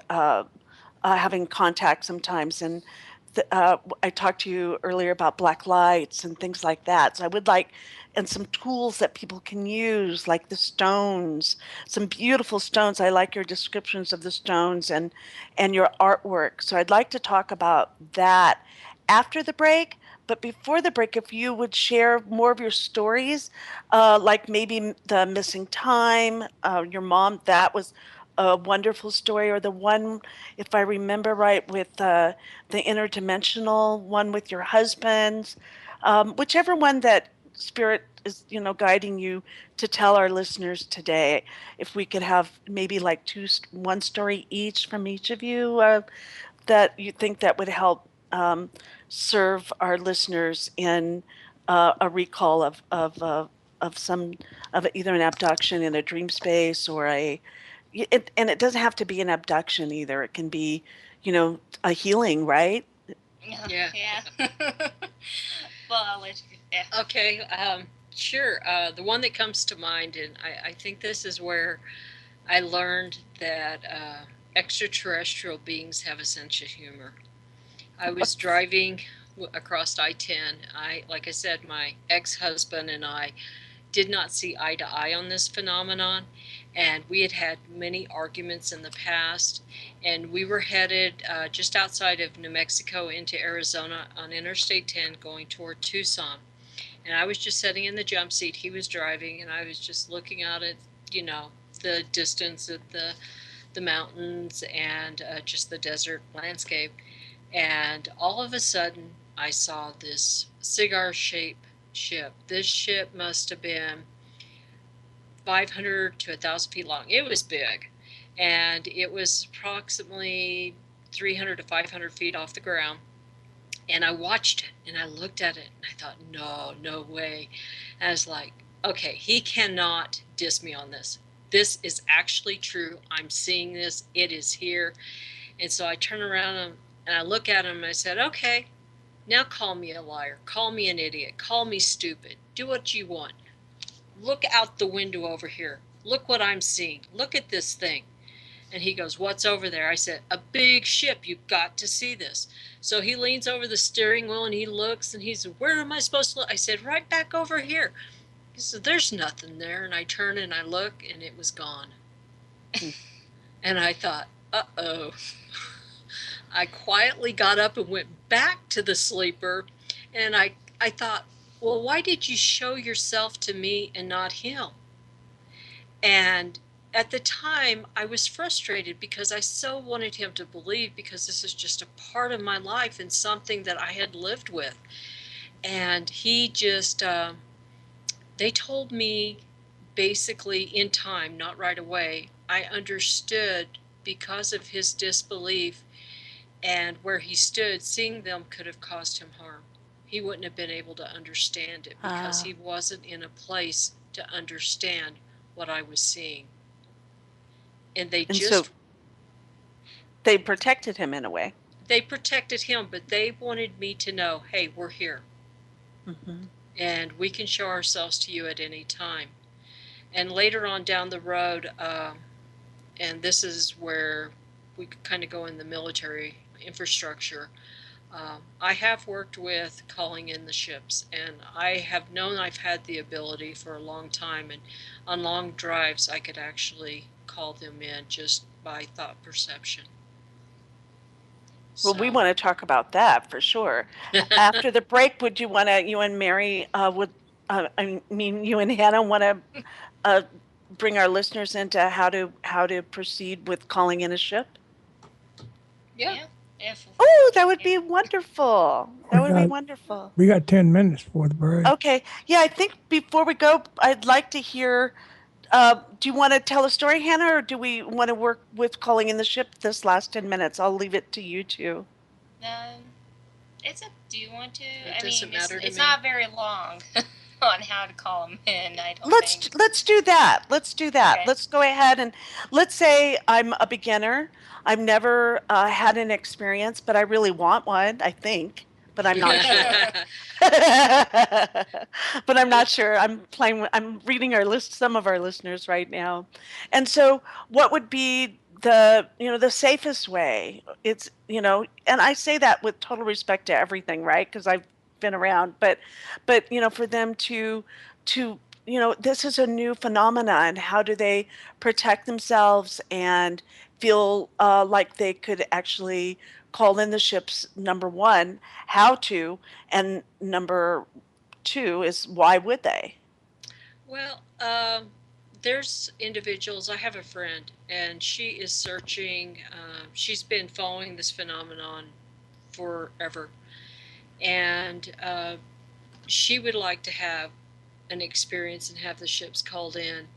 A: having contact sometimes. And I talked to you earlier about black lights and things like that. So I would like, and some tools that people can use, like the stones, some beautiful stones. I like your descriptions of the stones and your artwork. So I'd like to talk about that after the break. But before the break, if you would share more of your stories, like maybe the missing time, your mom, that was a wonderful story, or the one, if I remember right, with the interdimensional one with your husband, whichever one that spirit is, guiding you to tell our listeners today. If we could have maybe like one story each from each of you that you think that would help serve our listeners in a recall of some of either an abduction in a dream space or and it doesn't have to be an abduction either. It can be, a healing, right?
D: Yeah.
E: Yeah. Well, I'll let you. Yeah.
D: Okay, sure. The one that comes to mind, and I think this is where I learned that extraterrestrial beings have a sense of humor. I was driving across I-10. Like I said, my ex-husband and I did not see eye to eye on this phenomenon, and we had had many arguments in the past, and we were headed just outside of New Mexico into Arizona on Interstate 10 going toward Tucson. And I was just sitting in the jump seat, he was driving, and I was just looking out at, the distance of the mountains and just the desert landscape. And all of a sudden, I saw this cigar-shaped ship. This ship must have been 500 to 1,000 feet long. It was big, and it was approximately 300 to 500 feet off the ground. And I watched it, and I looked at it, and I thought, no way. And I was like, okay, he cannot diss me on this. This is actually true. I'm seeing this. It is here. And so I turn around and I look at him, and I said, okay, now call me a liar. Call me an idiot. Call me stupid. Do what you want. Look out the window over here. Look what I'm seeing. Look at this thing. And he goes, what's over there? I said, a big ship. You've got to see this. So he leans over the steering wheel and he looks and he said, where am I supposed to look? I said, right back over here. He said, there's nothing there. And I turn and I look and it was gone. And I thought, uh-oh. I quietly got up and went back to the sleeper. And I thought, well, why did you show yourself to me and not him? And at the time, I was frustrated because I so wanted him to believe, because this is just a part of my life and something that I had lived with. And he just, they told me basically in time, not right away. I understood because of his disbelief and where he stood, seeing them could have caused him harm. He wouldn't have been able to understand it because he wasn't in a place to understand what I was seeing. And
A: so they protected him in a way.
D: They protected him, but they wanted me to know, hey, we're here.
A: Mm-hmm.
D: And we can show ourselves to you at any time. And later on down the road, and this is where we kind of go in the military infrastructure, I have worked with calling in the ships, and I have known I've had the ability for a long time, and on long drives I could actually call them in just by thought perception.
A: Well, we want to talk about that for sure. After the break, would you want to, you and Mary, I mean, you and Hannah want to bring our listeners into how to proceed with calling in a ship?
D: Yeah.
A: Oh, that would be wonderful. That would be wonderful.
B: We got 10 minutes for the break.
A: Okay. Yeah, I think before we go, I'd like to hear, do you want to tell a story, Hannah, or do we want to work with calling in the ship this last 10 minutes? I'll leave it to you two.
E: It's up. Do you want to?
D: It doesn't matter to
E: it's
D: me.
E: not very long on how to call them in. I don't think.
A: Let's do that. Let's do that.
E: Okay.
A: Let's go ahead and let's say I'm a beginner. I've never had an experience, but I really want one, I think, but I'm not sure. But I'm not sure. I'm reading our list, some of our listeners right now. And so what would be the safest way? It's, and I say that with total respect to everything, right? Because I've been around, but for them to this is a new phenomenon. How do they protect themselves and feel like they could actually call in the ships? Number one, how to, and number two is why would they?
D: Well, there's individuals. I have a friend, and she is searching. She's been following this phenomenon forever, and she would like to have an experience and have the ships called in.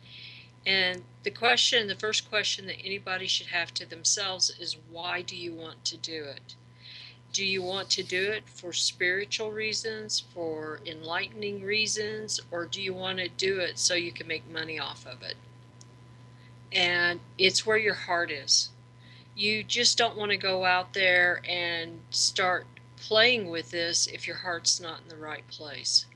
D: And the first question that anybody should have to themselves is, why do you want to do it? Do you want to do it for spiritual reasons, for enlightening reasons, or do you want to do it so you can make money off of it? And it's where your heart is. You just don't want to go out there and start playing with this if your heart's not in the right place.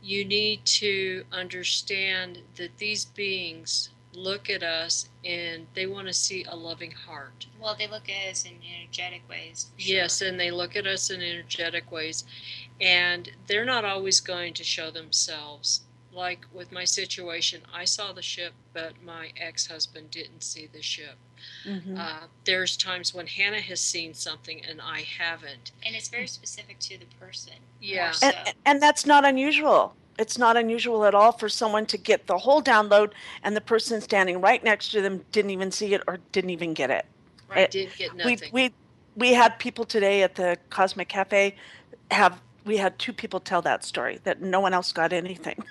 D: You need to understand that these beings look at us and they want to see a loving heart.
E: Well, they look at us in energetic ways. Sure.
D: Yes, and they look at us in energetic ways, and they're not always going to show themselves. Like with my situation, I saw the ship, but my ex-husband didn't see the ship.
A: Mm-hmm.
D: There's times when Hannah has seen something and I haven't.
E: And it's very specific to the person.
D: Yeah.
E: So.
A: And that's not unusual. It's not unusual at all for someone to get the whole download and the person standing right next to them didn't even see it or didn't even get it.
D: Right, didn't get nothing.
A: We had people today at the Cosmic Cafe we had two people tell that story, that no one else got anything.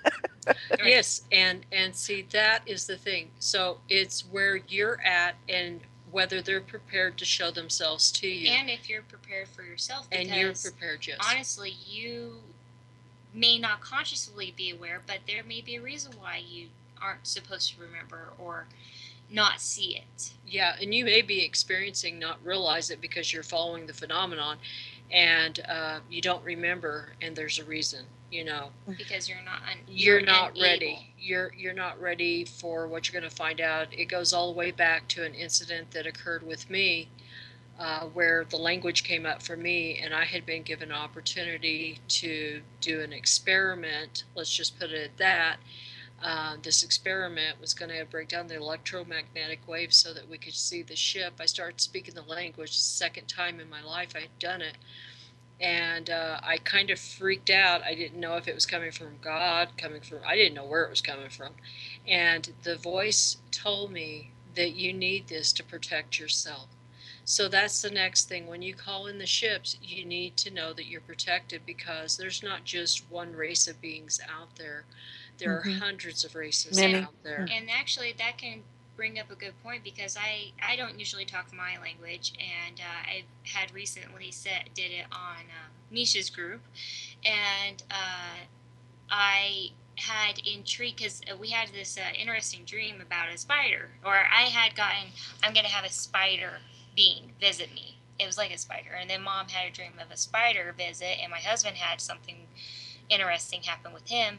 D: Yes, and see, that is the thing. So it's where you're at and whether they're prepared to show themselves to you.
E: And if you're prepared for yourself.
D: And you're prepared, yes.
E: Honestly, you may not consciously be aware, but there may be a reason why you aren't supposed to remember or not see it.
D: Yeah, and you may be experiencing, not realize it because you're following the phenomenon, and you don't remember, and there's a reason,
E: because
D: you're not ready. You're not ready for what you're going to find out. It goes all the way back to an incident that occurred with me, where the language came up for me, and I had been given an opportunity to do an experiment. Let's just put it at that. This experiment was going to break down the electromagnetic waves so that we could see the ship. I started speaking the language the second time in my life I had done it. And I kind of freaked out. I didn't know if it was coming from God, I didn't know where it was coming from. And the voice told me that you need this to protect yourself. So that's the next thing. When you call in the ships, you need to know that you're protected, because there's not just one race of beings out there. There are hundreds of races out there.
E: And actually, that can bring up a good point, because I don't usually talk my language, and I had recently did it on Misha's group, and I had intrigued because we had this interesting dream about a spider, or I had gotten, I'm going to have a spider being visit me. It was like a spider, and then Mom had a dream of a spider visit, and my husband had something interesting happen with him.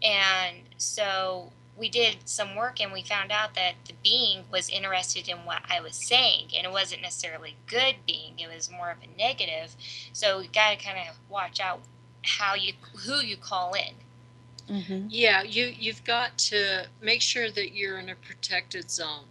E: And so we did some work and we found out that the being was interested in what I was saying, and it wasn't necessarily good being, it was more of a negative. So we got to kind of watch out who you call in.
A: Mm-hmm.
D: Yeah, you've got to make sure that you're in a protected zone.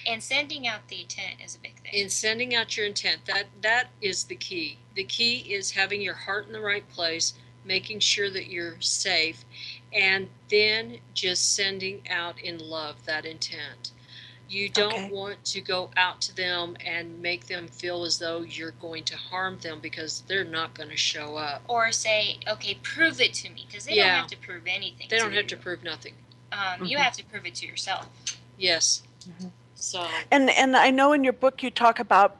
E: And sending out the intent is a big thing.
D: In sending out your intent, that is the key. The key is having your heart in the right place, making sure that you're safe, and then just sending out in love that intent. You don't want to go out to them and make them feel as though you're going to harm them, because they're not going to show up.
E: Or say, okay, prove it to me, because they don't have to prove anything.
D: They don't have to prove nothing.
E: You have to prove it to yourself.
D: Yes. So.
A: And I know in your book you talk about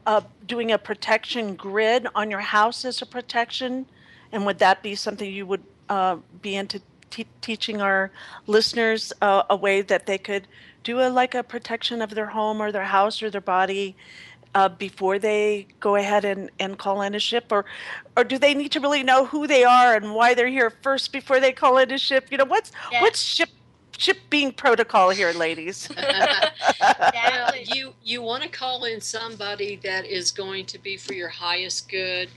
A: doing a protection grid on your house as a protection, and would that be something you would be into teaching our listeners a way that they could do a protection of their home or their house or their body before they go ahead and call in a ship, or do they need to really know who they are and why they're here first before they call in a ship? You know, what's ship being protocol here, ladies?
D: You want to call in somebody that is going to be for your highest good.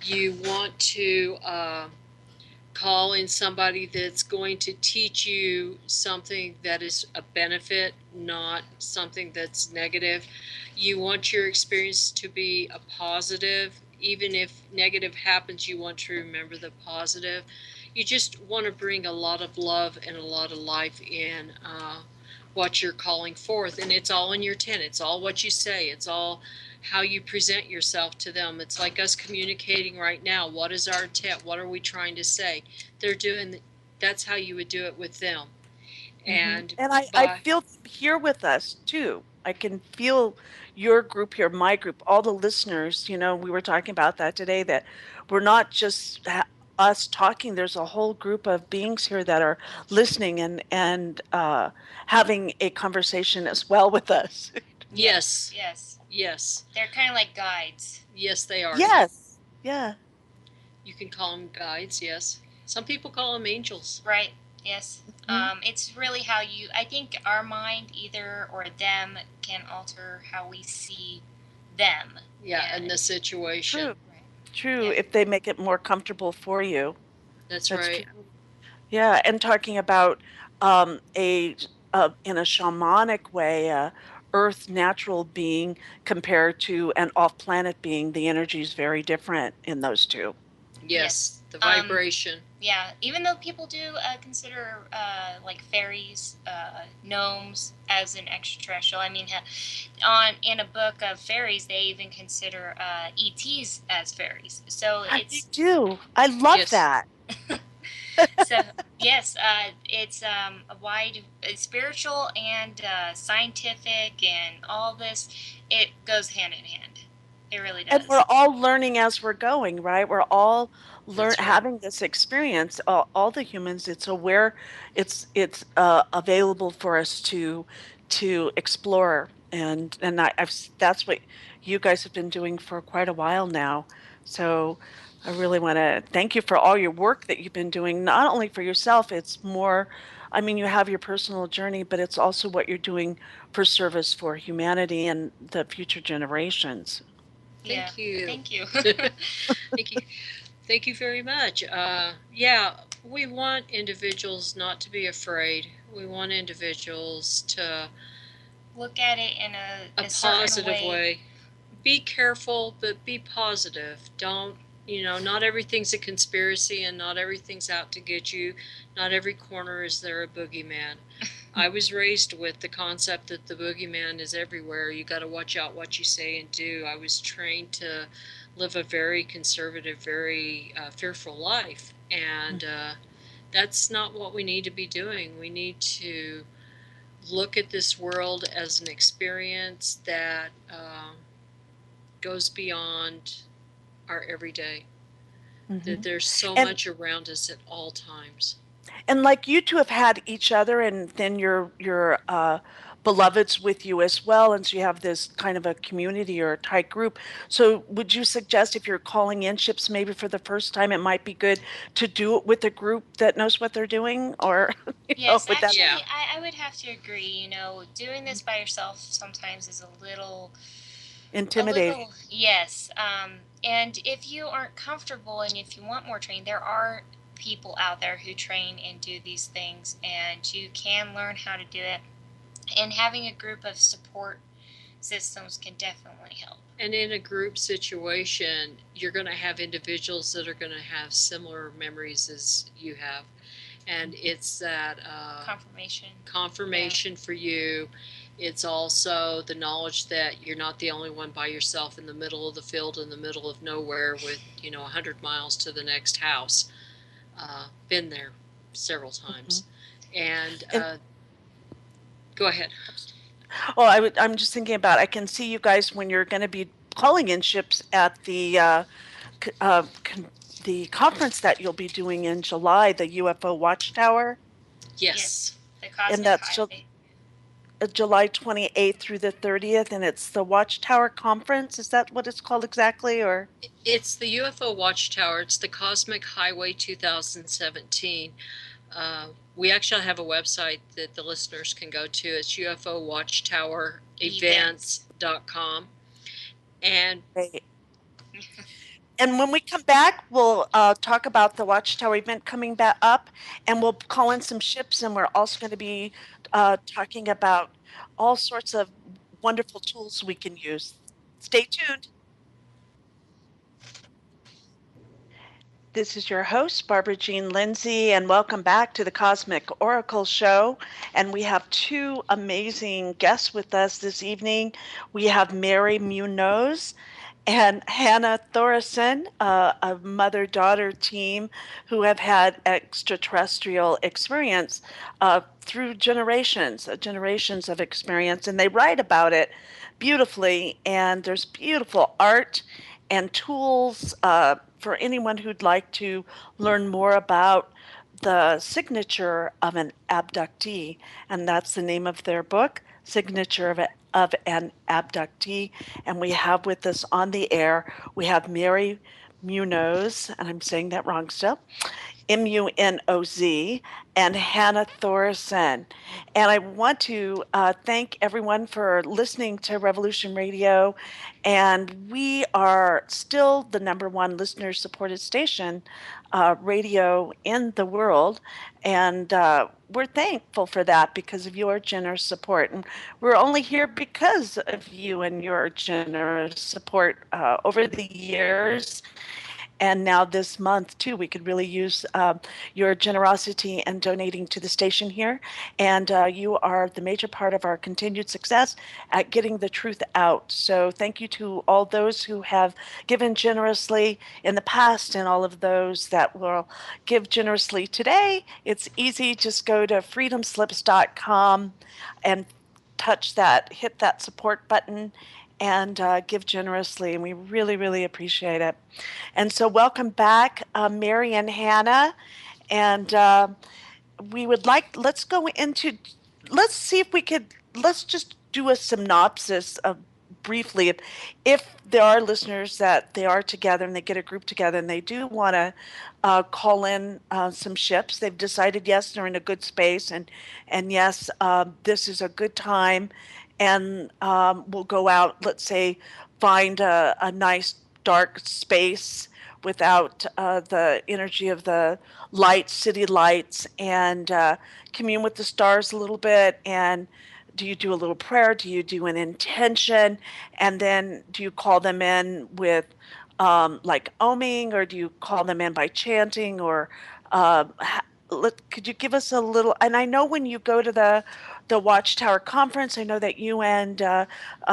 D: You want to call in somebody that's going to teach you something that is a benefit, not something that's negative. You want your experience to be a positive. Even if negative happens, you want to remember the positive. You just want to bring a lot of love and a lot of life in what you're calling forth. And it's all in your intent. It's all what you say. It's all how you present yourself to them. It's like us communicating right now. What is our intent? What are we trying to say? That's how you would do it with them. And
A: I feel here with us too. I can feel your group here, my group, all the listeners. You know, we were talking about that today, that we're not just us talking. There's a whole group of beings here that are listening and having a conversation as well with us.
D: Yes.
E: They're kind of like guides.
D: Yes, they are.
A: Yes. Yeah.
D: You can call them guides. Yes. Some people call them angels.
E: Right. Yes. It's really how I think our mind, either or them, can alter how we see them.
D: Yeah, in the situation.
A: True. Yeah. If they make it more comfortable for you.
D: That's right.
A: True. Yeah, and talking about in a shamanic way, Earth natural being compared to an off-planet being, the energy is very different in those two.
E: Yes.
D: The vibration.
E: Yeah, even though people do consider like fairies, gnomes as an extraterrestrial. I mean, in a book of fairies, they even consider ETs as fairies. So
A: I do. I love that.
E: So yes, it's a wide, spiritual and scientific, and all this. It goes hand in hand. It really does.
A: And we're all learning as we're going, right? We're all having this experience. All the humans. It's available for us to explore, and that's what you guys have been doing for quite a while now. So I really want to thank you for all your work that you've been doing, not only for yourself. It's more, I mean, you have your personal journey, but it's also what you're doing for service for humanity and the future generations.
D: Thank you.
E: Thank you.
D: Thank you. Thank you very much. We want individuals not to be afraid. We want individuals to
E: look at it in a
D: positive way. Be careful, but be positive. Don't, not everything's a conspiracy, and not everything's out to get you. Not every corner is there a boogeyman. I was raised with the concept that the boogeyman is everywhere. You got to watch out what you say and do. I was trained to live a very conservative, very fearful life, and that's not what we need to be doing. We need to look at this world as an experience that goes beyond our everyday. That there's so much around us at all times.
A: And like you two have had each other, and then your beloveds with you as well, and so you have this kind of a community or a tight group. So would you suggest if you're calling in ships maybe for the first time, it might be good to do it with a group that knows what they're doing, or
E: Yes,
A: would that
E: actually,
D: Yeah.
E: I would have to agree. Doing this by yourself sometimes is a
A: intimidate?
E: little, yes. And if you aren't comfortable and if you want more training, there are people out there who train and do these things, and you can learn how to do it. And having a group of support systems can definitely help.
D: And in a group situation, you're going to have individuals that are going to have similar memories as you have. And it's that confirmation for you. It's also the knowledge that you're not the only one by yourself in the middle of the field, in the middle of nowhere with, 100 miles to the next house. Been there several times. And go ahead.
A: Oh, I'm just thinking about, I can see you guys when you're going to be calling in ships at the conference that you'll be doing in July, the UFO Watchtower.
D: Yes.
E: The Cosmic
A: And that's
E: Highway.
A: July 28th through the 30th, and it's the Watchtower Conference. Is that what it's called exactly, or?
D: It's the UFO Watchtower. It's the Cosmic Highway 2017. We actually have a website that the listeners can go to. It's UFOWatchtowerEvents.com. And
A: And when we come back, we'll talk about the Watchtower event coming back up, and we'll call in some ships, and we're also going to be talking about all sorts of wonderful tools we can use. Stay tuned. This is your host, Barbara Jean Lindsay, and welcome back to the Cosmic Oracle Show. And we have two amazing guests with us this evening. We have Mary Munoz and Hannah Thoresen, a mother-daughter team who have had extraterrestrial experience through generations of experience, and they write about it beautifully. And there's beautiful art and tools for anyone who'd like to learn more about the signature of an abductee, and that's the name of their book, Signature of an Abductee. And we have with us on the air, we have Mary Munoz, and I'm saying that wrong still, Munoz, and Hannah Thoresen. And I want to thank everyone for listening to Revolution Radio. And we are still the #1 listener supported station radio in the world. And we're thankful for that because of your generous support. And we're only here because of you and your generous support over the years. And now this month, too, we could really use your generosity and donating to the station here. And you are the major part of our continued success at getting the truth out. So thank you to all those who have given generously in the past and all of those that will give generously today. It's easy. Just go to freedomslips.com and hit that support button and give generously. And we really, really appreciate it. And so welcome back, Mary and Hannah. And we would let's see if we could, let's just do a synopsis of briefly, if there are listeners that they are together and they get a group together and they do want to call in some ships. They've decided, yes, they're in a good space, and yes, this is a good time, and we'll go out, let's say, find a nice dark space without the energy of the lights, city lights, and commune with the stars a little bit. And do you do a little prayer? Do you do an intention? And then do you call them in with like oming, or do you call them in by chanting? Or could you give us a little? And I know when you go to the Watchtower Conference, I know that you and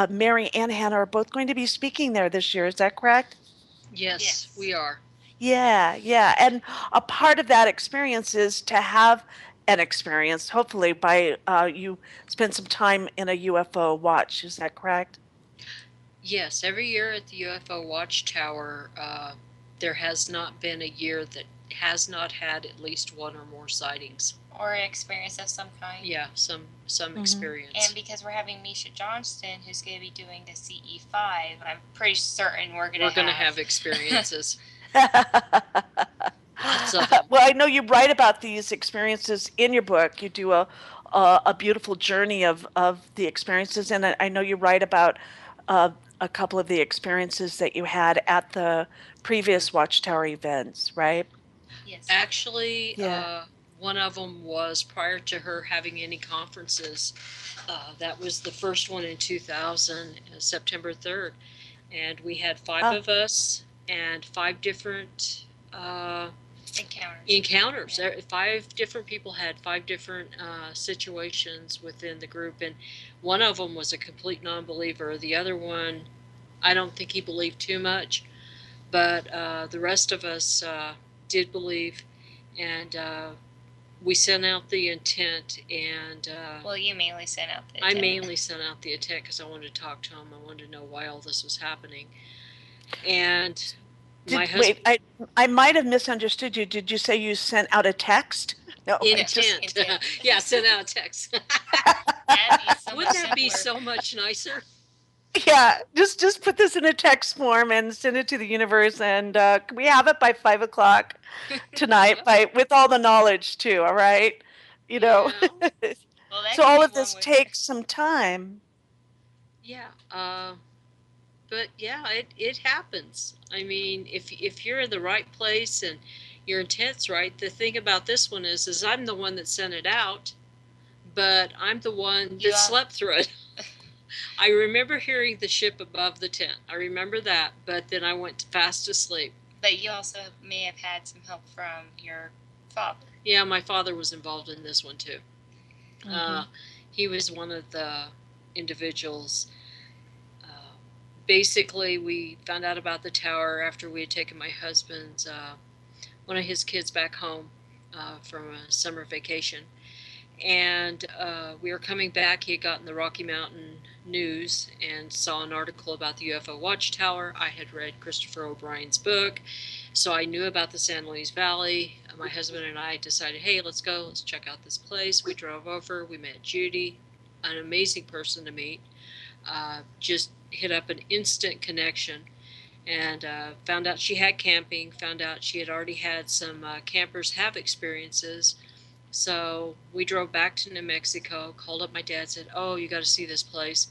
A: Mary and Hannah are both going to be speaking there this year. Is that correct?
D: Yes, we are.
A: Yeah, yeah. And a part of that experience is to have an experience, hopefully, by you spend some time in a UFO watch. Is that correct?
D: Yes, every year at the UFO Watchtower, there has not been a year that has not had at least one or more sightings.
E: Or experience of some kind.
D: Yeah, some experience.
E: And because we're having Misha Johnston, who's going to be doing the CE5, I'm pretty certain we're going to
D: have experiences.
A: Well, I know you write about these experiences in your book. You do a beautiful journey of the experiences, and I know you write about a couple of the experiences that you had at the previous Watchtower events, right?
E: Yes.
D: Actually,
A: Yeah.
D: one of them was prior to her having any conferences. That was the first one in 2000, September 3rd. And we had 5 of us and 5 different encounters.
E: Yeah.
D: 5 different people had 5 different situations within the group. And one of them was a complete non-believer. The other one, I don't think he believed too much. But the rest of us did believe. And we sent out the intent, and
E: well, you mainly sent out the
D: I
E: intent.
D: mainly sent out the intent because I wanted to talk to him. I wanted to know why all this was happening. And my husband.
A: Wait, I might have misunderstood you. Did you say you sent out a text? No,
D: Intent. Yeah, send out a text. Wouldn't that be so much nicer?
A: Yeah, just put this in a text form and send it to the universe, and can we have it by 5 o'clock tonight? With all the knowledge too. All right, you know.
D: Yeah.
E: Well,
A: so all of this takes some time.
D: Yeah, but yeah, it happens. I mean, if you're in the right place and your intent's right, the thing about this one is I'm the one that sent it out, but I'm the one that slept through it. I remember hearing the ship above the tent. I remember that, but then I went fast asleep.
E: But you also may have had some help from your father.
D: Yeah, my father was involved in this one too. Mm-hmm. He was one of the individuals. Basically, we found out about the tower after we had taken my husband's, one of his kids back home from a summer vacation. And we were coming back. He had gotten the Rocky Mountain News and saw an article about the UFO Watchtower. I had read Christopher O'Brien's book, so I knew about the San Luis Valley. My husband and I decided, hey, let's go. Let's check out this place. We drove over. We met Judy, an amazing person to meet. Just hit up an instant connection, and found out she had camping, found out she had already had some campers have experiences. So we drove back to New Mexico, called up my dad, said, oh, you got to see this place.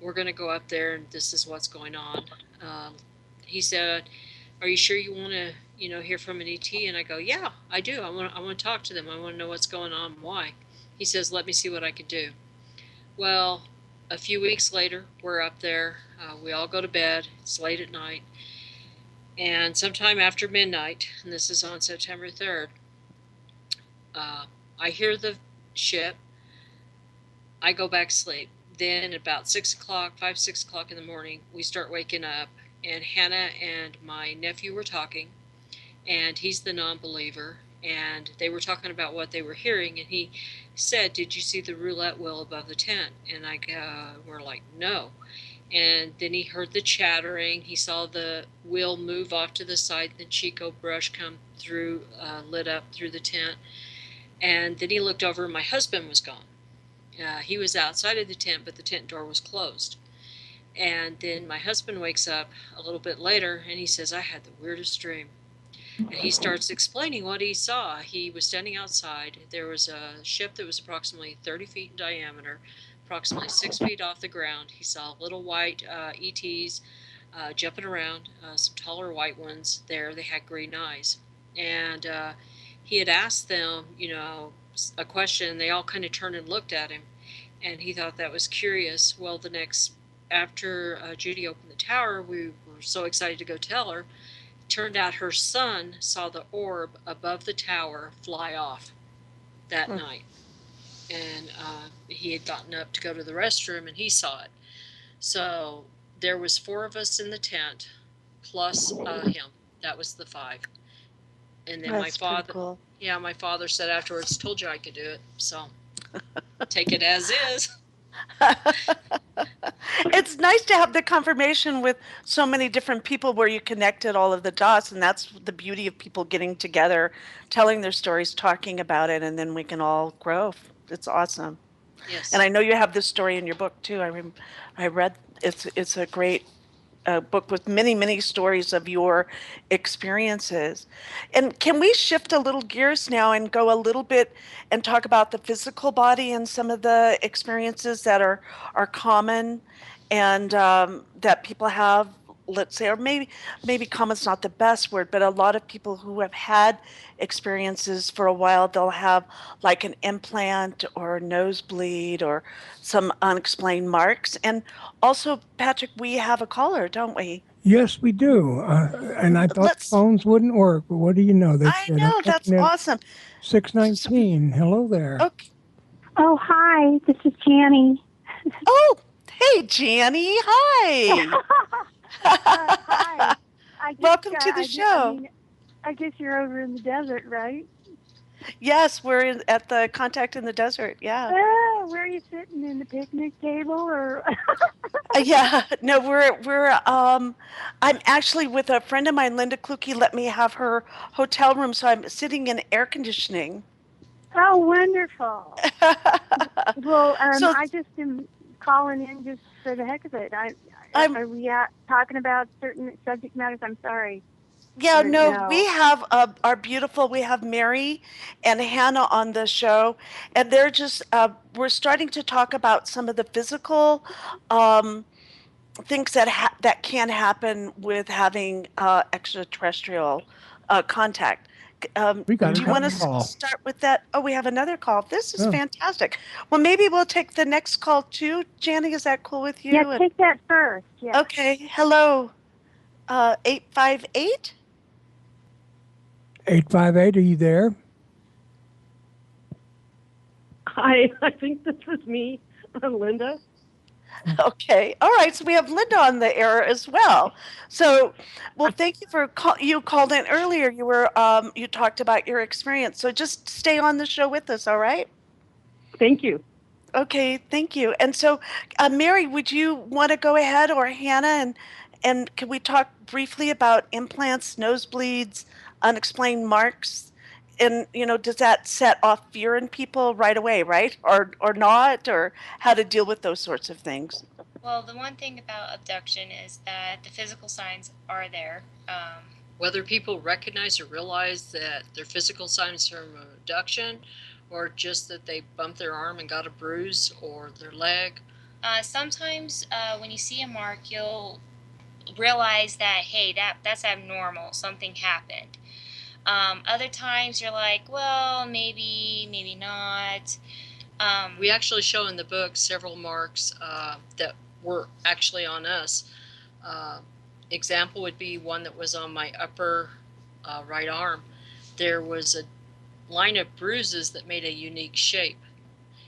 D: We're going to go up there, and this is what's going on. He said, are you sure you want to, hear from an ET? And I go, yeah, I do. I want to talk to them. I want to know what's going on and why. He says, let me see what I can do. Well, a few weeks later, we're up there. We all go to bed. It's late at night. And sometime after midnight, and this is on September 3rd, I hear the ship. I go back to sleep. Then about 6 o'clock, 6 o'clock in the morning, we start waking up. And Hannah and my nephew were talking. And he's the non-believer. And they were talking about what they were hearing. And he said, did you see the roulette wheel above the tent? And we're like, no. And then he heard the chattering. He saw the wheel move off to the side. The Chico brush come through, lit up through the tent. And then he looked over and my husband was gone. He was outside of the tent, but the tent door was closed. And then my husband wakes up a little bit later and he says, I had the weirdest dream. And he starts explaining what he saw. He was standing outside. There was a ship that was approximately 30 feet in diameter, approximately 6 feet off the ground. He saw little white ETs jumping around, some taller white ones there. They had green eyes. And he had asked them, a question. They all kind of turned and looked at him. And he thought that was curious. Well, after Judy opened the tower, we were so excited to go tell her. Turned out her son saw the orb above the tower fly off that night. And he had gotten up to go to the restroom and he saw it. So there was 4 of us in the tent plus him. That was the 5. And then
A: That's
D: my father,
A: cool.
D: my father said afterwards, told you I could do it. So take it as is.
A: It's nice to have the confirmation with so many different people where you connected all of the dots, and that's the beauty of people getting together, telling their stories, talking about it, and then we can all grow. It's awesome. And
D: Yes.
A: I know you have this story in your book too. I read it's a great book with many, many stories of your experiences. And can we shift a little gears now and go a little bit and talk about the physical body and some of the experiences that are common and that people have, let's say, or maybe common's not the best word, but a lot of people who have had experiences for a while, they'll have like an implant or a nosebleed or some unexplained marks. And also, Patrick, we have a caller, don't we?
B: Yes, we do. And I thought the
A: Let's,
B: phones wouldn't work, but what do you know?
A: I
B: They're
A: know, that's
B: working at
A: awesome. So,
B: 619. Hello there.
A: okay.
F: Oh, hi. This is Janny.
A: Oh, hey, Janny. Hi.
F: Hi.
A: Welcome to the show.
F: I guess you're over in the desert, right?
A: Yes, at the Contact in the Desert. Yeah.
F: Oh, where are you sitting in the picnic table or?
A: Yeah. No, I'm actually with a friend of mine, Linda Kluke, let me have her hotel room, so I'm sitting in air conditioning.
F: Oh, wonderful. Well,
A: So
F: I just am calling in just for the heck of it.
A: I'm
F: Are we talking about certain subject matters? I'm sorry.
A: Yeah,
F: I didn't
A: no, we
F: know.
A: have we have Mary and Hannah on the show, and they're just, we're starting to talk about some of the physical um, things that can happen with having extraterrestrial contact.
B: We got
A: Do you
B: another
A: want to
B: call.
A: start with that? Oh, we have another call. This is
B: Oh,
A: fantastic. Well, maybe we'll take the next call too. Janny, is that cool with
F: Yeah,
A: you? And,
F: take that first. Yeah.
A: okay, hello, 858?
B: 858, are you there?
G: Hi, I think this is me, Linda.
A: Okay. All right. So we have Linda on the air as well. So, well, thank you for you called in earlier. You talked about your experience. So just stay on the show with us. All right.
G: Thank you.
A: Okay. Thank you. And so, Mary, would you want to go ahead, or Hannah, and can we talk briefly about implants, nosebleeds, unexplained marks? And does that set off fear in people right away, right? Or not, or how to deal with those sorts of things?
E: Well, the one thing about abduction is that the physical signs are there.
D: Whether people recognize or realize that their physical signs from abduction, or just that they bumped their arm and got a bruise, or their leg.
E: Sometimes when you see a mark, you'll realize that, hey, that's abnormal. Something happened. Other times you're like, well, maybe not.
D: We actually show in the book several marks that were actually on us. Example would be one that was on my upper right arm. There was a line of bruises that made a unique shape.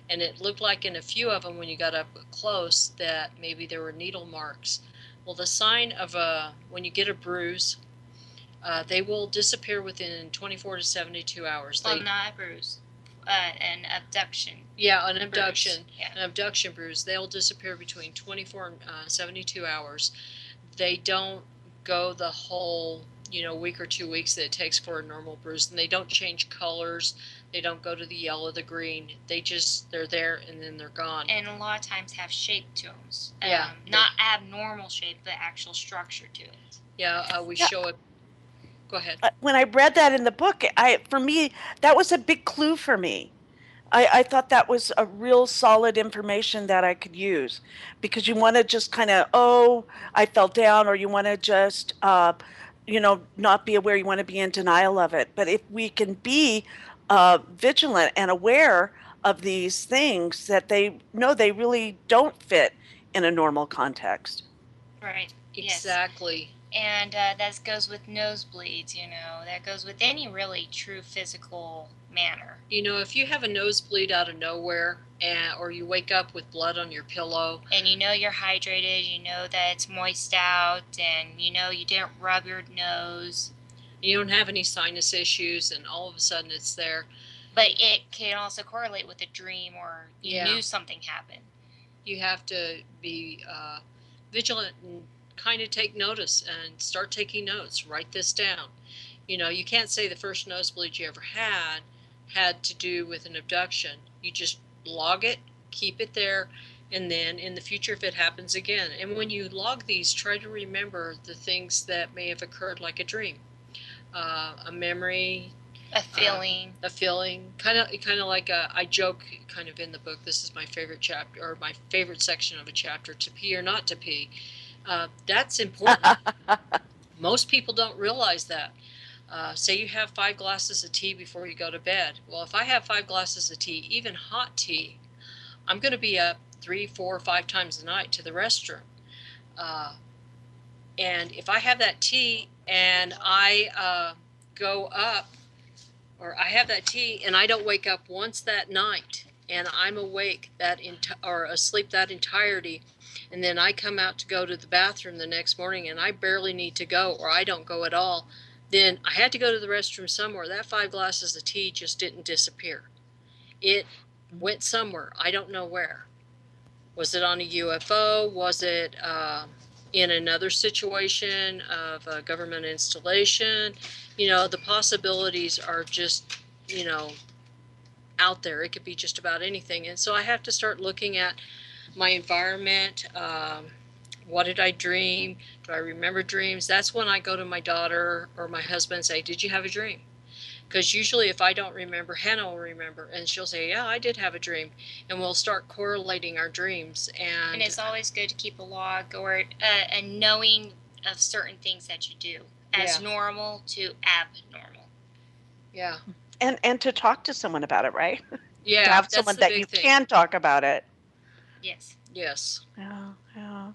D: And it looked like in a few of them, when you got up close, that maybe there were needle marks. Well, the sign of when you get a bruise, they will disappear within 24 to 72 hours.
E: Well, not a bruise. An abduction.
D: Yeah, an abduction.
E: Bruise. Yeah.
D: An abduction bruise. They'll disappear between 24 and 72 hours. They don't go the whole, week or 2 weeks that it takes for a normal bruise, and they don't change colors. They don't go to the yellow, the green. They're there and then they're gone.
E: And a lot of times have shape to them.
D: Yeah.
E: Not abnormal shape, but actual structure to it.
D: Yeah, we show it. Go ahead.
A: When I read that in the book, for me, that was a big clue for me. I thought that was a real solid information that I could use, because you want to just kind of, oh, I fell down, or you want to just, not be aware. You want to be in denial of it. But if we can be vigilant and aware of these things, that they know they really don't fit in a normal context.
E: Right.
D: Exactly.
E: Yes. And that goes with nosebleeds, that goes with any really true physical manner.
D: If you have a nosebleed out of nowhere, or you wake up with blood on your pillow,
E: and you're hydrated, that it's moist out, and you didn't rub your nose,
D: you don't have any sinus issues, and all of a sudden it's there.
E: But it can also correlate with a dream, or you knew something happened.
D: You have to be vigilant and kind of take notice and start taking notes. Write this down. You know, you can't say the first nosebleed you ever had to do with an abduction. You just log it, keep it there, and then in the future, if it happens again. And when you log these, try to remember the things that may have occurred, like a dream, a memory,
E: A feeling.
D: a feeling, kind of like I joke kind of in the book. This is my favorite chapter, or my favorite section of a chapter: to pee or not to pee. That's important. Most people don't realize that. Say you have 5 glasses of tea before you go to bed. Well, if I have 5 glasses of tea, even hot tea, I'm going to be up 3, 4, 5 times a night to the restroom. And if I have that tea and I go up, or I have that tea and I don't wake up once that night, and I'm awake or asleep that entirety, and then I come out to go to the bathroom the next morning and I barely need to go, or I don't go at all, then I had to go to the restroom somewhere. That 5 glasses of tea just didn't disappear. It went somewhere. I don't know where. Was it on a UFO? Was it in another situation of a government installation? You know, the possibilities are just, you know, out there. It could be just about anything. And so I have to start looking at my environment. What did I dream? Do I remember dreams? That's when I go to my daughter or my husband and say, did you have a dream? Because usually if I don't remember, Hannah will remember, and she'll say, yeah, I did have a dream. And we'll start correlating our dreams. And
E: it's always good to keep a log or a knowing of certain things that you do as normal to abnormal.
D: Yeah.
A: And to talk to someone about it, right?
D: Yeah.
A: To have someone that you can talk about it.
E: Yes.
D: Yes.
A: Yeah, yeah.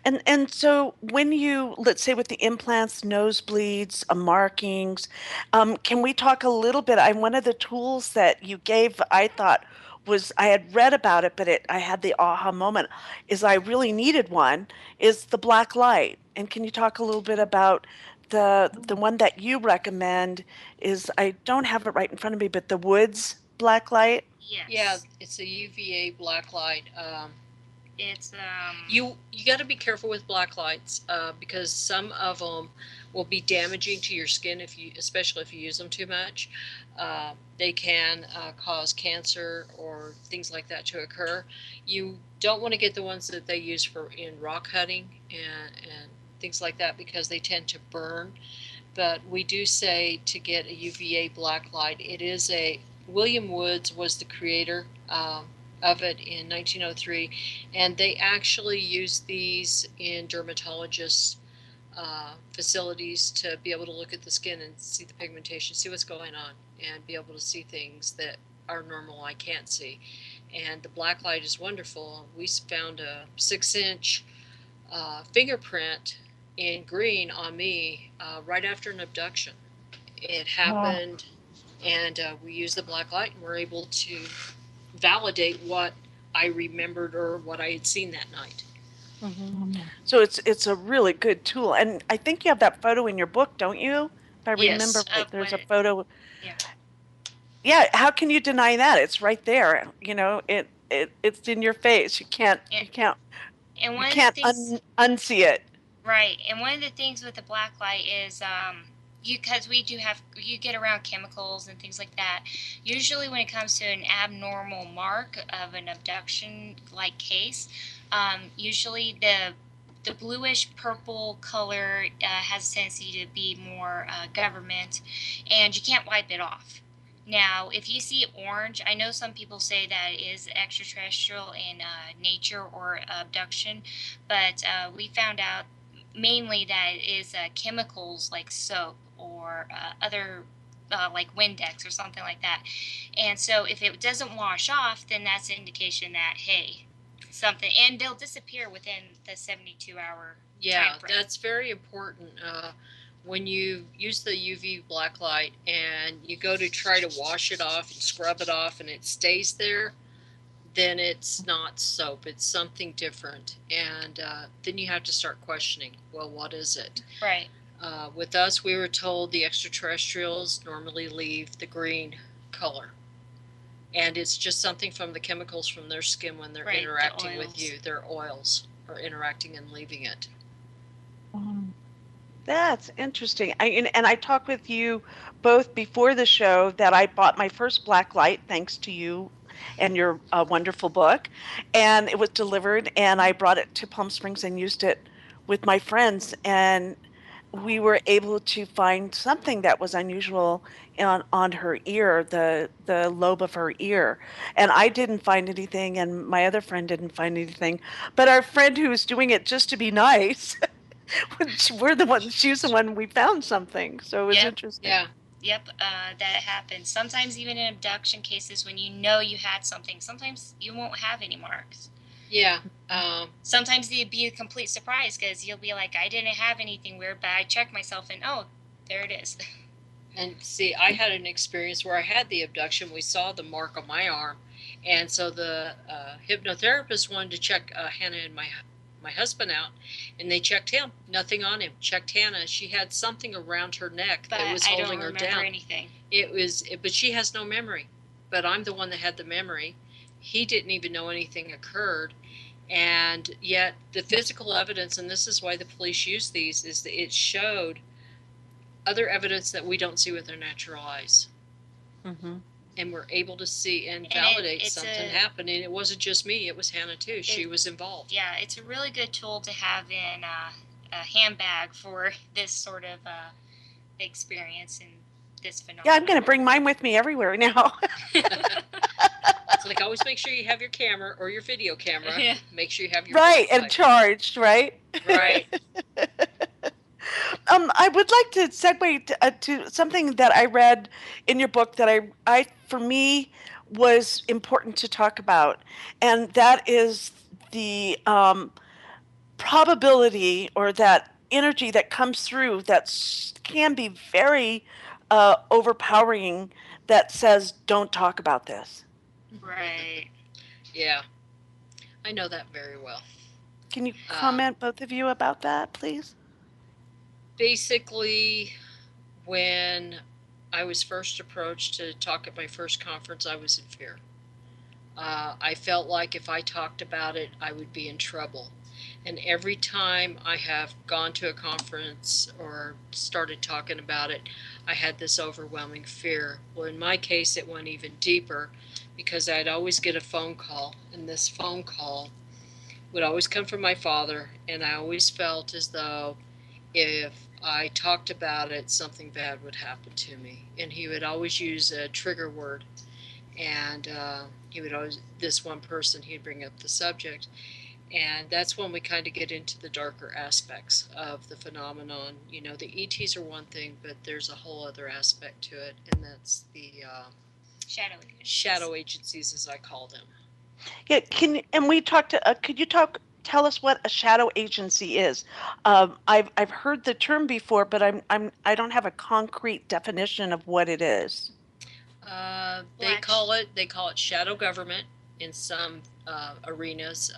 A: And so when you, let's say with the implants, nosebleeds, markings, can we talk a little bit? One of the tools that you gave, I thought was, I had read about it, but I had the aha moment, is I really needed one, is the black light. And can you talk a little bit about the one that you recommend is, I don't have it right in front of me, but the Woods black light?
E: Yes.
D: Yeah, it's a UVA black light.
E: It's
D: you got to be careful with black lights because some of them will be damaging to your skin especially if you use them too much. They can cause cancer or things like that to occur. You don't want to get the ones that they use in rock cutting and things like that because they tend to burn. But we do say to get a UVA black light. It is William Woods was the creator of it in 1903, and they actually use these in dermatologists' facilities to be able to look at the skin and see the pigmentation, see what's going on, and be able to see things that our normal eye can't see. And the black light is wonderful. We found a 6-inch fingerprint in green on me right after an abduction. It happened, and we used the black light, and we're able to validate what I remembered or what I had seen that night.
A: Mm-hmm. So it's a really good tool, and I think you have that photo in your book, don't you? If I remember right, there's a photo.
E: Yeah.
A: Yeah. How can you deny that? It's right there. You know, it's in your face. You can't unsee it.
E: Right. And one of the things with the black light is because you get around chemicals and things like that. Usually when it comes to an abnormal mark of an abduction like case, usually the bluish purple color has a tendency to be more government, and you can't wipe it off. Now, if you see orange, I know some people say that it is extraterrestrial in nature or abduction, but we found out mainly that it is chemicals like soap or other like Windex or something like that. And so if it doesn't wash off, then that's an indication that, hey, something, and they'll disappear within the 72-hour time frame.
D: That's very important. When you use the UV black light and you go to try to wash it off and scrub it off and it stays there, then it's not soap, it's something different. And then you have to start questioning, well, what is it?
E: Right.
D: With us, we were told the extraterrestrials normally leave the green color. And it's just something from the chemicals from their skin when they're
E: Right, the
D: interacting with
E: oils.
D: you. Their oils are interacting and leaving it.
A: That's interesting. And I talked with you both before the show that I bought my first black light thanks to you and your wonderful book. And it was delivered, and I brought it to Palm Springs and used it with my friends. And we were able to find something that was unusual on her ear, the lobe of her ear. And I didn't find anything, and my other friend didn't find anything. But our friend who was doing it just to be nice, we're the one. She's the one we found something. So it was
E: Yep.
A: interesting.
D: Yeah.
E: Yep, that happens. Sometimes even in abduction cases, when you know you had something, sometimes you won't have any marks.
D: Yeah.
E: Sometimes it'd be a complete surprise because you'll be like, I didn't have anything weird, but I checked myself and oh, there it is.
D: And see, I had an experience where I had the abduction. We saw the mark on my arm. And so the hypnotherapist wanted to check Hannah and my husband out, and they checked him. Nothing on him. Checked Hannah. She had something around her neck
E: But
D: that was
E: I don't
D: holding her
E: remember
D: down.
E: anything.
D: But she has no memory. But I'm the one that had the memory. He didn't even know anything occurred. And yet the physical evidence, and this is why the police use these, is that it showed other evidence that we don't see with our natural eyes.
A: Mm-hmm.
D: And we're able to see and
E: And
D: validate
E: it's
D: something happened. And it wasn't just me, it was Hannah too. She was involved.
E: Yeah, it's a really good tool to have in a handbag for this sort of experience and this phenomenon.
A: Yeah, I'm going to bring mine with me everywhere now.
D: So like always make sure you have your camera or your video camera.
E: Yeah.
D: Make sure you have your
A: Right, and
D: flashlight.
A: charged, right?
D: Right.
A: I would like to segue to something that I read in your book that I for me was important to talk about, and that is the probability or that energy that comes through that can be very overpowering that says, don't talk about this.
E: Right.
D: Yeah. I know that very well.
A: Can you comment, both of you, about that, please?
D: Basically, when I was first approached to talk at my first conference, I was in fear. I felt like if I talked about it, I would be in trouble. And every time I have gone to a conference or started talking about it, I had this overwhelming fear. Well, in my case, it went even deeper because I'd always get a phone call, and this phone call would always come from my father, and I always felt as though if I talked about it, something bad would happen to me. And he would always use a trigger word, and he would always, this one person, he'd bring up the subject. And that's when we kind of get into the darker aspects of the phenomenon. You know, the ETs are one thing, but there's a whole other aspect to it, and that's the shadow agencies, as I call them.
A: Yeah, could you tell us what a shadow agency is? I've heard the term before, but I don't have a concrete definition of what it is.
D: They call it shadow government in some arenas.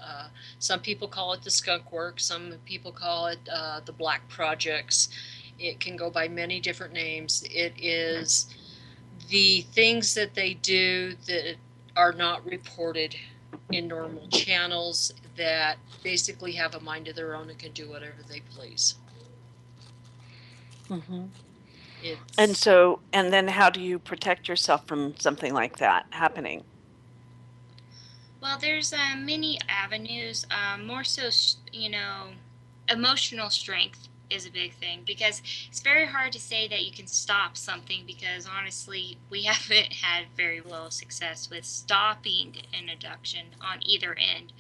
D: Some people call it the skunk work. Some people call it the black projects. It can go by many different names. It is the things that they do that are not reported in normal channels, that basically have a mind of their own and can do whatever they please.
A: Mm-hmm. And then how do you protect yourself from something like that happening?
E: Well, there's many avenues. More so, emotional strength is a big thing because it's very hard to say that you can stop something because honestly, we haven't had very little success with stopping an abduction on either end.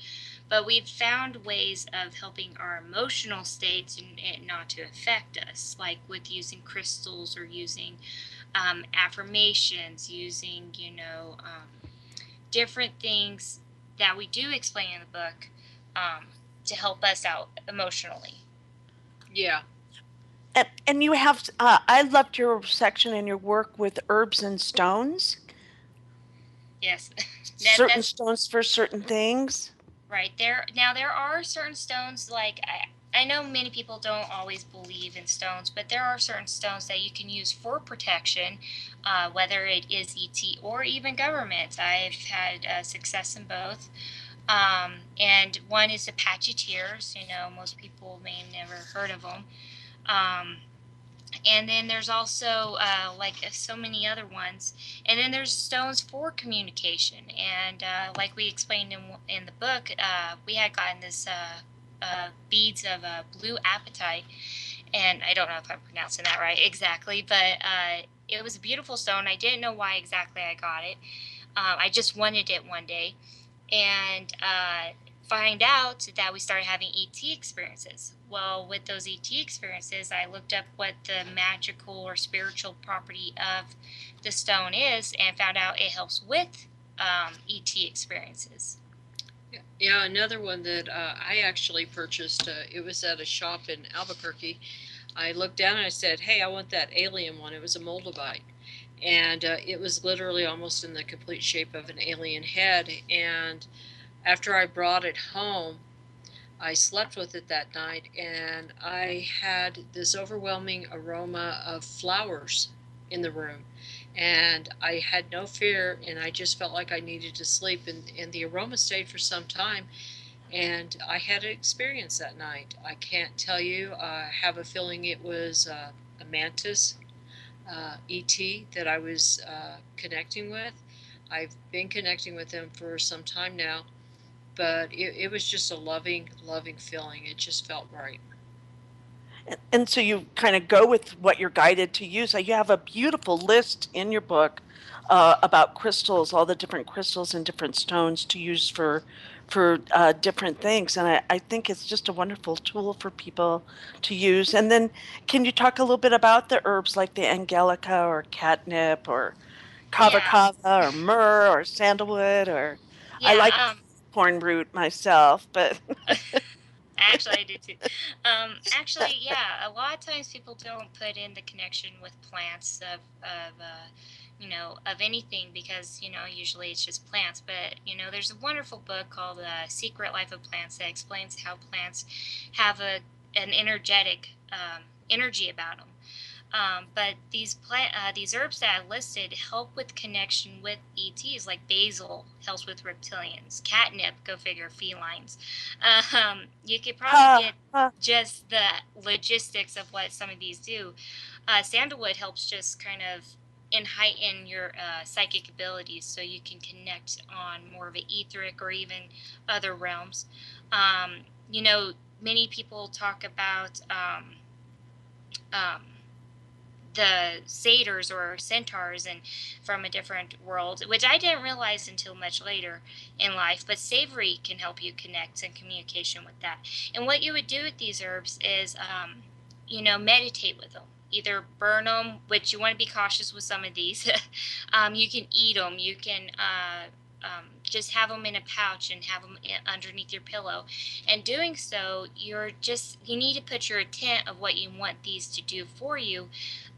E: But we've found ways of helping our emotional states and it not to affect us, like with using crystals or using affirmations, using, different things that we do explain in the book to help us out emotionally.
D: Yeah.
A: And you have, I loved your section in your work with herbs and stones.
E: Yes.
A: Certain stones for certain things.
E: Right. There are certain stones like I know many people don't always believe in stones, but there are certain stones that you can use for protection, whether it is ET or even government. I've had success in both. And one is Apache Tears. You know, most people may have never heard of them. Um, and then there's also like so many other ones. And then there's stones for communication. And like we explained in the book, we had gotten this beads of blue apatite, and I don't know if I'm pronouncing that right exactly, but it was a beautiful stone. I didn't know why exactly I got it. I just wanted it one day, and find out that we started having ET experiences. Well, with those ET experiences, I looked up what the magical or spiritual property of the stone is and found out it helps with ET experiences.
D: Yeah, another one that I actually purchased, it was at a shop in Albuquerque. I looked down and I said, hey, I want that alien one. It was a moldavite. And it was literally almost in the complete shape of an alien head. And after I brought it home, I slept with it that night, and I had this overwhelming aroma of flowers in the room. And I had no fear, and I just felt like I needed to sleep. And the aroma stayed for some time, and I had an experience that night. I can't tell you. I have a feeling it was a mantis ET that I was connecting with. I've been connecting with them for some time now, but it was just a loving, loving feeling. It just felt right.
A: And so you kind of go with what you're guided to use. You have a beautiful list in your book about crystals, all the different crystals and different stones to use for different things. And I think it's just a wonderful tool for people to use. And then can you talk a little bit about the herbs like the angelica or catnip or kava
E: Yeah,
A: kava or myrrh or sandalwood or I like
E: yeah.
A: corn root myself, but
E: Actually, I do too. Actually, yeah. A lot of times people don't put in the connection with plants of anything because usually it's just plants. But there's a wonderful book called "Secret Life of Plants" that explains how plants have an energetic energy about them. But these herbs that I listed help with connection with ETs, like basil helps with reptilians, catnip, go figure, felines. You could probably
A: ha
E: get
A: ha.
E: just the logistics of what some of these do. Sandalwood helps just kind of heighten your psychic abilities, so you can connect on more of an etheric or even other realms. Um, you know, Many people talk about. Um, the satyrs or centaurs and from a different world, which I didn't realize until much later in life. But savory can help you connect and communication with that. And what you would do with these herbs is, meditate with them. Either burn them, which you want to be cautious with some of these. You can eat them. You can just have them in a pouch and have them underneath your pillow. And doing so, you need to put your intent of what you want these to do for you,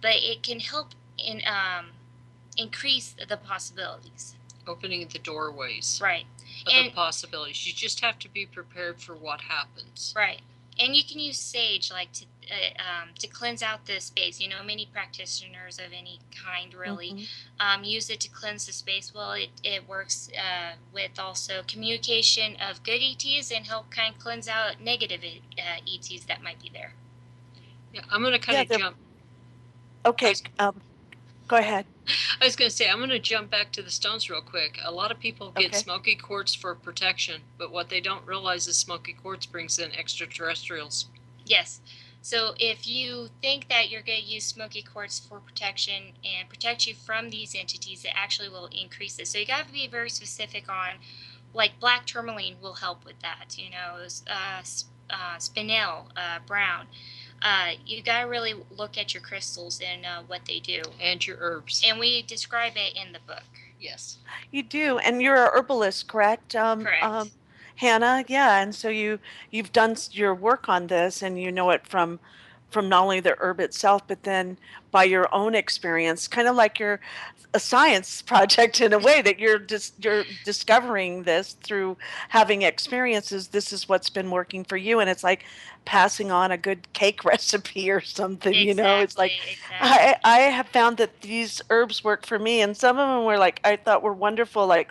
E: but it can help increase the possibilities.
D: Opening the doorways
E: Right.
D: of
E: And
D: the possibilities. You just have to be prepared for what happens.
E: right. And you can use sage like to cleanse out the space. Many practitioners of any kind really
A: Mhm.
E: use it to cleanse the space. Well, it works with also communication of good ETs and help kind of cleanse out negative ETs that might be there.
D: Yeah, I'm going to kind
A: Yeah,
D: of jump.
A: okay. Go ahead.
D: I was going to say, I'm going to jump back to the stones real quick. A lot of people get
A: Okay.
D: smoky quartz for protection, but what they don't realize is smoky quartz brings in extraterrestrials.
E: Yes. So if you think that you're going to use smoky quartz for protection and protect you from these entities, it actually will increase it. So you got to be very specific on, like black tourmaline will help with that. Spinel, brown. You got to really look at your crystals and what they do.
D: And your herbs.
E: And we describe it in the book.
D: Yes.
A: You do, and you're a herbalist, correct?
E: Correct.
A: Hannah, yeah, and so you've done your work on this, and you know it from not only the herb itself, but then by your own experience, kind of like you're a science project in a way that you're discovering this through having experiences. This is what's been working for you, and it's like passing on a good cake recipe or something. It's like
E: Exactly.
A: I have found that these herbs work for me, and some of them were like I thought were wonderful, like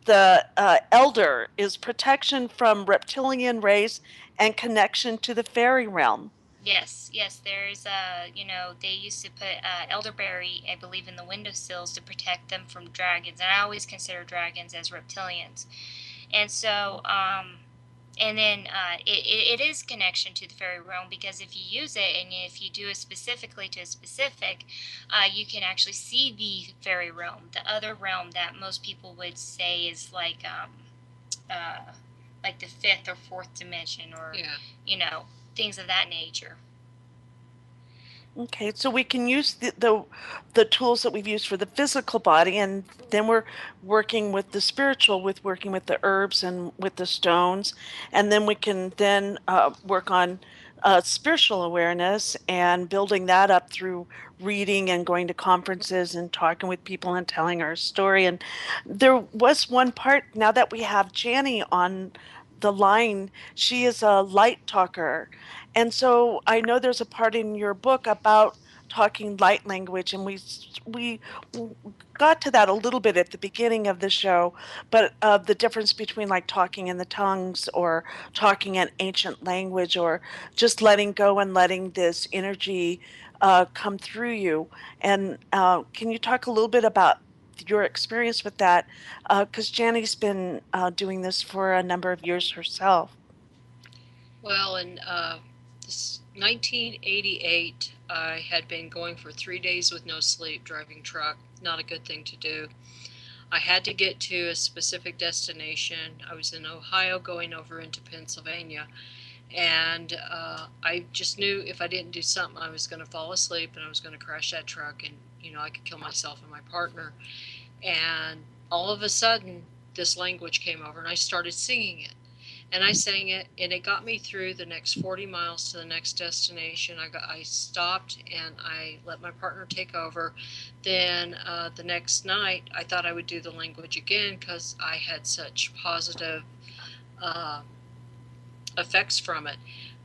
A: the elder is protection from reptilian race and connection to the fairy realm.
E: Yes, yes. There's they used to put elderberry, I believe, in the windowsills to protect them from dragons, and I always consider dragons as reptilians. And so, and then it is connection to the fairy realm, because if you use it and if you do it specifically to a specific, you can actually see the fairy realm, the other realm that most people would say is like the fifth or fourth dimension, or
D: Yeah.
E: things of that nature.
A: Okay, so we can use the tools that we've used for the physical body, and then we're working with the spiritual, with working with the herbs and with the stones, and then we can then work on spiritual awareness and building that up through reading and going to conferences and talking with people and telling our story. And there was one part, now that we have Janie on the line, she is a light talker, and so I know there's a part in your book about talking light language, and we got to that a little bit at the beginning of the show, but the difference between like talking in the tongues or talking an ancient language or just letting go and letting this energy come through you. And can you talk a little bit about your experience with that? Because Janny's been doing this for a number of years herself.
D: Well, in 1988, I had been going for 3 days with no sleep, driving truck. Not a good thing to do. I had to get to a specific destination. I was in Ohio going over into Pennsylvania. And I just knew if I didn't do something, I was going to fall asleep and I was going to crash that truck, and, I could kill myself and my partner. And all of a sudden, this language came over and I started singing it. And I sang it, and it got me through the next 40 miles to the next destination. I stopped and I let my partner take over. Then the next night, I thought I would do the language again because I had such positive uh, effects from it.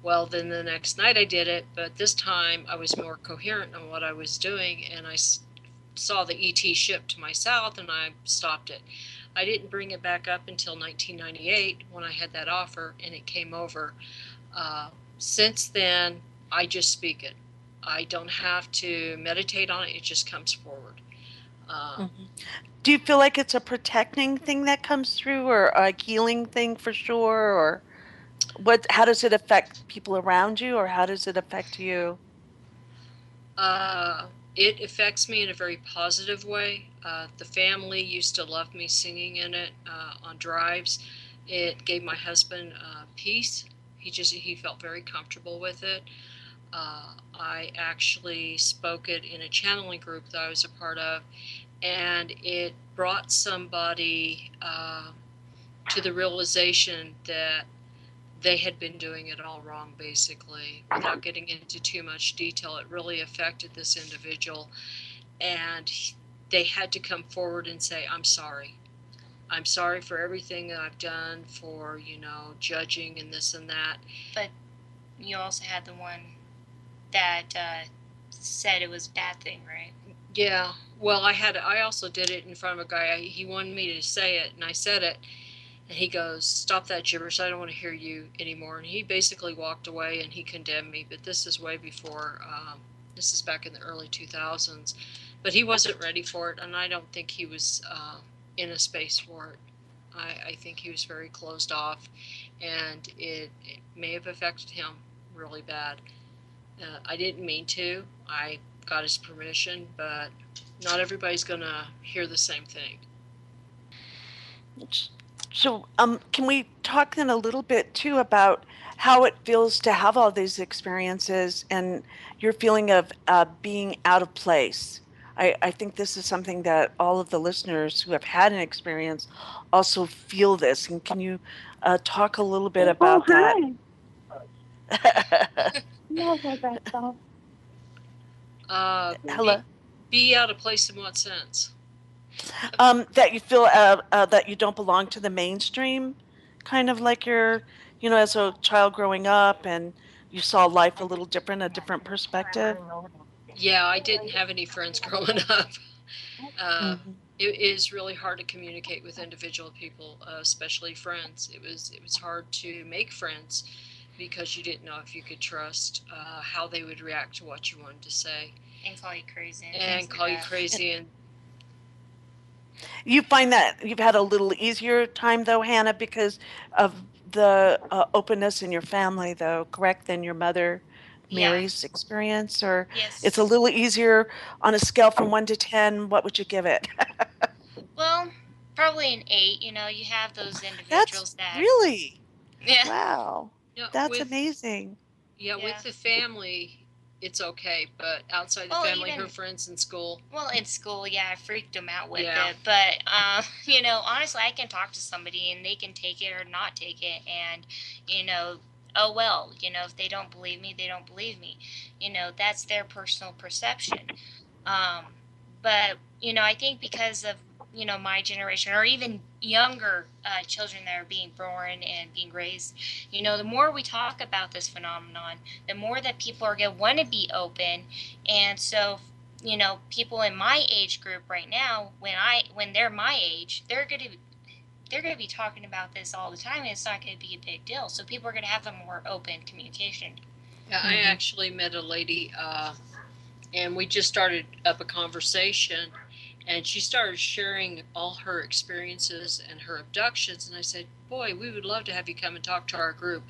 D: Well, then the next night I did it, but this time I was more coherent on what I was doing, and I saw the ET ship to my south, and I stopped it. I didn't bring it back up until 1998 when I had that offer, and it came over. Since then, I just speak it. I don't have to meditate on it. It just comes forward.
A: Do you feel like it's a protecting thing that comes through, or a healing thing for sure, or how does it affect people around you, or how does it affect you?
D: It affects me in a very positive way. The family used to love me singing in it on drives. It gave my husband peace. He felt very comfortable with it. I actually spoke it in a channeling group that I was a part of, and it brought somebody to the realization that they had been doing it all wrong, basically. Without getting into too much detail, it really affected this individual, and they had to come forward and say, I'm sorry. I'm sorry for everything that I've done, for, judging and this and that.
E: But you also had the one that said it was a bad thing, right?
D: Yeah. Well, I also did it in front of a guy. He wanted me to say it, and I said it. And he goes, stop that gibberish. I don't want to hear you anymore. And he basically walked away and he condemned me. But this is way before, this is back in the early 2000s. But he wasn't ready for it. And I don't think he was in a space for it. I think he was very closed off. And it may have affected him really bad. I didn't mean to. I got his permission. But not everybody's going to hear the same thing.
A: So, can we talk then a little bit too about how it feels to have all these experiences and your feeling of being out of place? I think this is something that all of the listeners who have had an experience also feel this. And can you talk a little bit about that?
F: Love her best self.
D: Uh,
A: Hello.
D: be out of place in what sense?
A: That you feel that you don't belong to the mainstream, kind of like you're, as a child growing up and you saw life a little different, a different perspective.
D: Yeah, I didn't have any friends growing up. Uh,
A: Mhm.
D: it is really hard to communicate with individual people, especially friends. It was hard to make friends because you didn't know if you could trust how they would react to what you wanted to say
E: And call you crazy.
D: and call you crazy. And
A: You find that you've had a little easier time though, Hannah, because of the openness in your family, though, correct, than your mother
E: Yeah.
A: Mary's experience, or it's a
E: Yes.
A: little easier on a scale from 1 to 10. What would you give it?
E: Well, probably an 8. You have those
A: That's
E: individuals that,
A: really
E: yeah,
A: wow.
D: yeah,
A: That's amazing.
E: yeah.
D: with the family, it's okay, but outside the
E: Well,
D: family, her
E: even
D: friends in school,
E: well in school, yeah, I freaked them out with
D: Yeah.
E: it. But honestly, I can talk to somebody and they can take it or not take it, and you know, oh well. If they don't believe me, they don't believe me. That's their personal perception. Um, but I think because of my generation or even younger children that are being born and being raised, the more we talk about this phenomenon, the more that people are going to want to be open. And so people in my age group right now, when they're my age, they're going to be talking about this all the time, and it's not going to be a big deal. So people are going to have a more open communication.
D: yeah, I actually met a lady, and we just started up a conversation, and she started sharing all her experiences and her abductions. And I said, "Boy, we would love to have you come and talk to our group."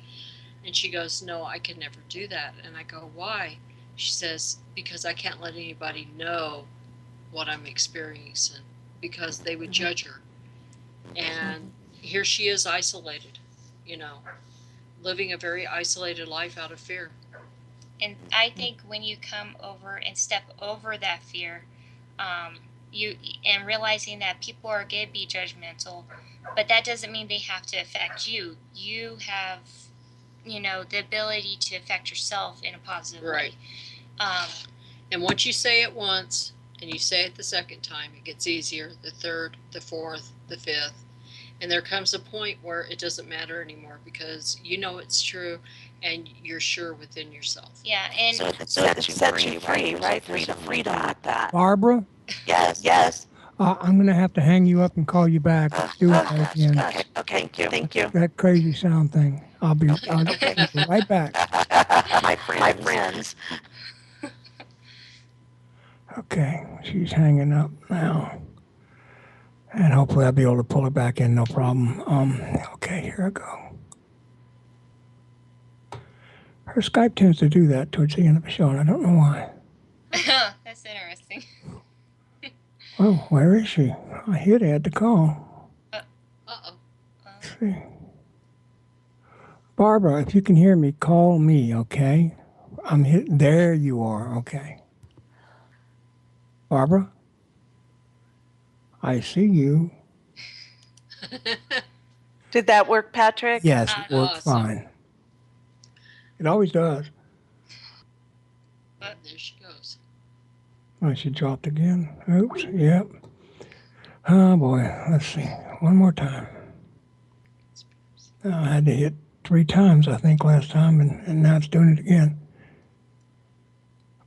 D: And she goes, "No, I could never do that." And I go, "Why?" She says, "Because I can't let anybody know what I'm experiencing because they would judge her." And here she is isolated, you know, living a very isolated life out of fear.
E: And I think when you come over and step over that fear, you and realizing that people are going to be judgmental, but that doesn't mean they have to affect you. You have, the ability to affect yourself in a positive
D: Right.
E: way.
D: And once you say it once and you say it the second time, it gets easier, the third, the fourth, the fifth. And there comes a point where it doesn't matter anymore because you know it's true and you're sure within yourself.
E: Yeah, and
A: So it sets you free, right? There's a freedom with that.
B: Barbara,
A: Yes.
B: I'm going to have to hang you up and call you back. Let's do that again.
A: Okay. Thank you.
B: That crazy sound thing. I'll be right back.
A: My friends.
B: Okay, she's hanging up now. And hopefully I'll be able to pull her back in, no problem. Okay, here I go. Her Skype tends to do that towards the end of the show, and I don't know why.
E: that's interesting.
B: Well, where is she? I hit add to call.
D: Uh-oh.
B: Let's see. Barbara, if you can hear me, call me, okay? I'm hit. There you are, okay. Barbara? I see you.
A: Did that work, Patrick?
B: Yes, it worked
D: Awesome.
B: fine. It always does.
D: There she goes.
B: Oh, she dropped again. Oops, yep. Oh boy, let's see. One more time. I had to hit 3 times, I think, last time, and now it's doing it again.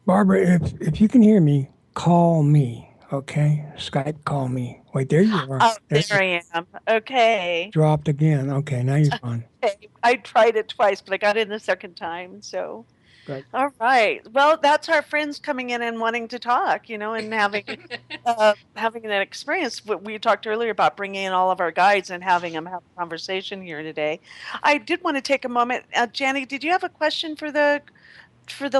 B: Barbara, if you can hear me, call me, okay? Skype, call me. Wait, there you are.
A: Oh, there I am. Okay.
B: Dropped again. Okay, now you're fine.
A: Okay. I tried it twice, but I got in the second time. So,
B: Good.
A: all right. Well, that's our friends coming in and wanting to talk, and having an experience. We talked earlier about bringing in all of our guides and having them have a conversation here today. I did want to take a moment. Janny, did you have a question for the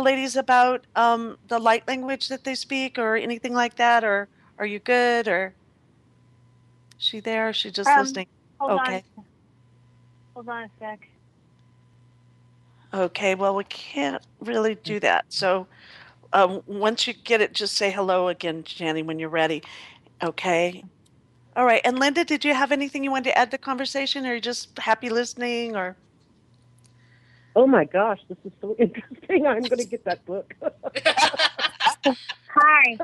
A: ladies about the light language that they speak or anything like that, or are you good, or is she there? Is she just listening?
F: Hold
A: Okay.
F: Hold on a sec.
A: Okay, well, we can't really do that. So once you get it, just say hello again, Janny, when you're ready. Okay. All right. And Linda, did you have anything you wanted to add to the conversation, or are you just happy listening, or?
G: Oh my gosh, this is so interesting. I'm going to get that book.
F: Hi.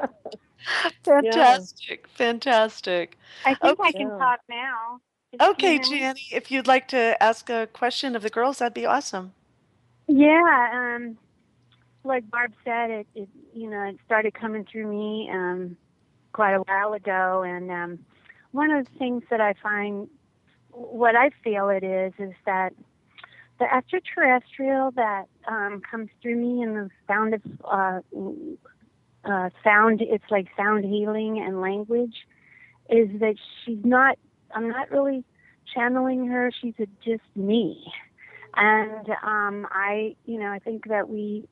A: Fantastic. Fantastic.
F: I think
A: Okay.
F: I can
G: Yeah.
F: talk now. Can
A: Okay,
F: you hear me?
A: Janny, if you'd like to ask a question of the girls, that'd be awesome.
F: Yeah. Like Barb said, it started coming through me quite a while ago, and one of the things that I find, what I feel it is that the extraterrestrial that comes through me in the sound of sound. It's like sound healing and language. Is that I'm not really channeling her. She's just me, and I think that we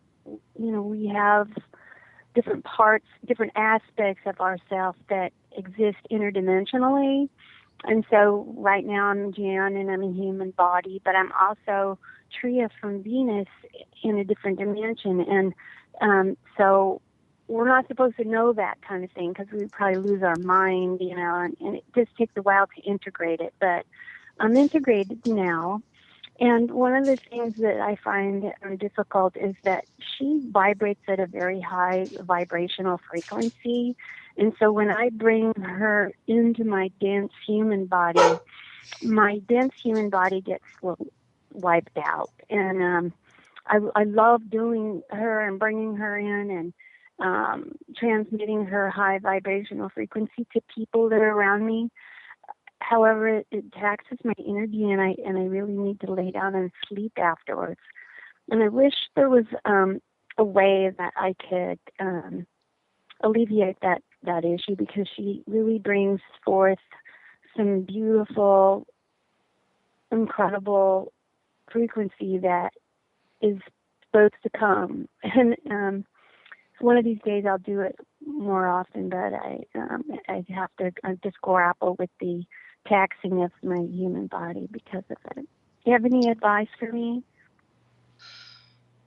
F: have different parts, different aspects of ourselves that exist interdimensionally. And so right now I'm Jan and I'm a human body, but I'm also Tria from Venus in a different dimension. And so we're not supposed to know that kind of thing because we would probably lose our mind, and it just takes a while to integrate it. But I'm integrated now. And one of the things that I find difficult is that she vibrates at a very high vibrational frequency. And so when I bring her into my dense human body, my dense human body gets wiped out. And I love doing her and bringing her in and transmitting her high vibrational frequency to people that are around me. However, it taxes my energy, and I really need to lay down and sleep afterwards. And I wish there was a way that I could alleviate that issue, because she really brings forth some beautiful, incredible frequency that is supposed to come. And one of these days I'll do it more often, but I have to just grapple with the taxing of my human body because of it. Do you have any advice for me?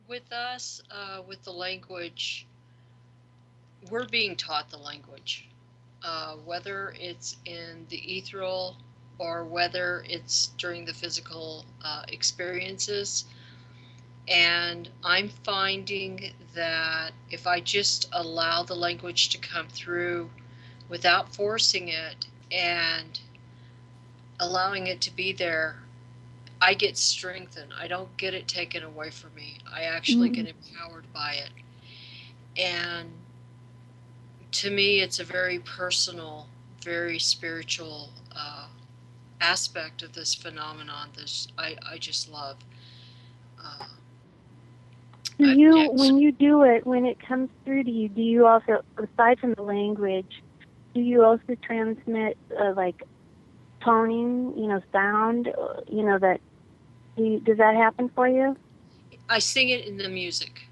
D: With us, with the language, we're being taught the language, whether it's in the ethereal or whether it's during the physical experiences. And I'm finding that if I just allow the language to come through without forcing it and allowing it to be there, I get strengthened. I don't get it taken away from me. I actually get empowered by it. And to me, it's a very personal, very spiritual aspect of this phenomenon. I just love.
F: When you do it, when it comes through to you, do you also, aside from the language, do you also transmit like toning, sound, does that happen for you?
D: I sing it in the music.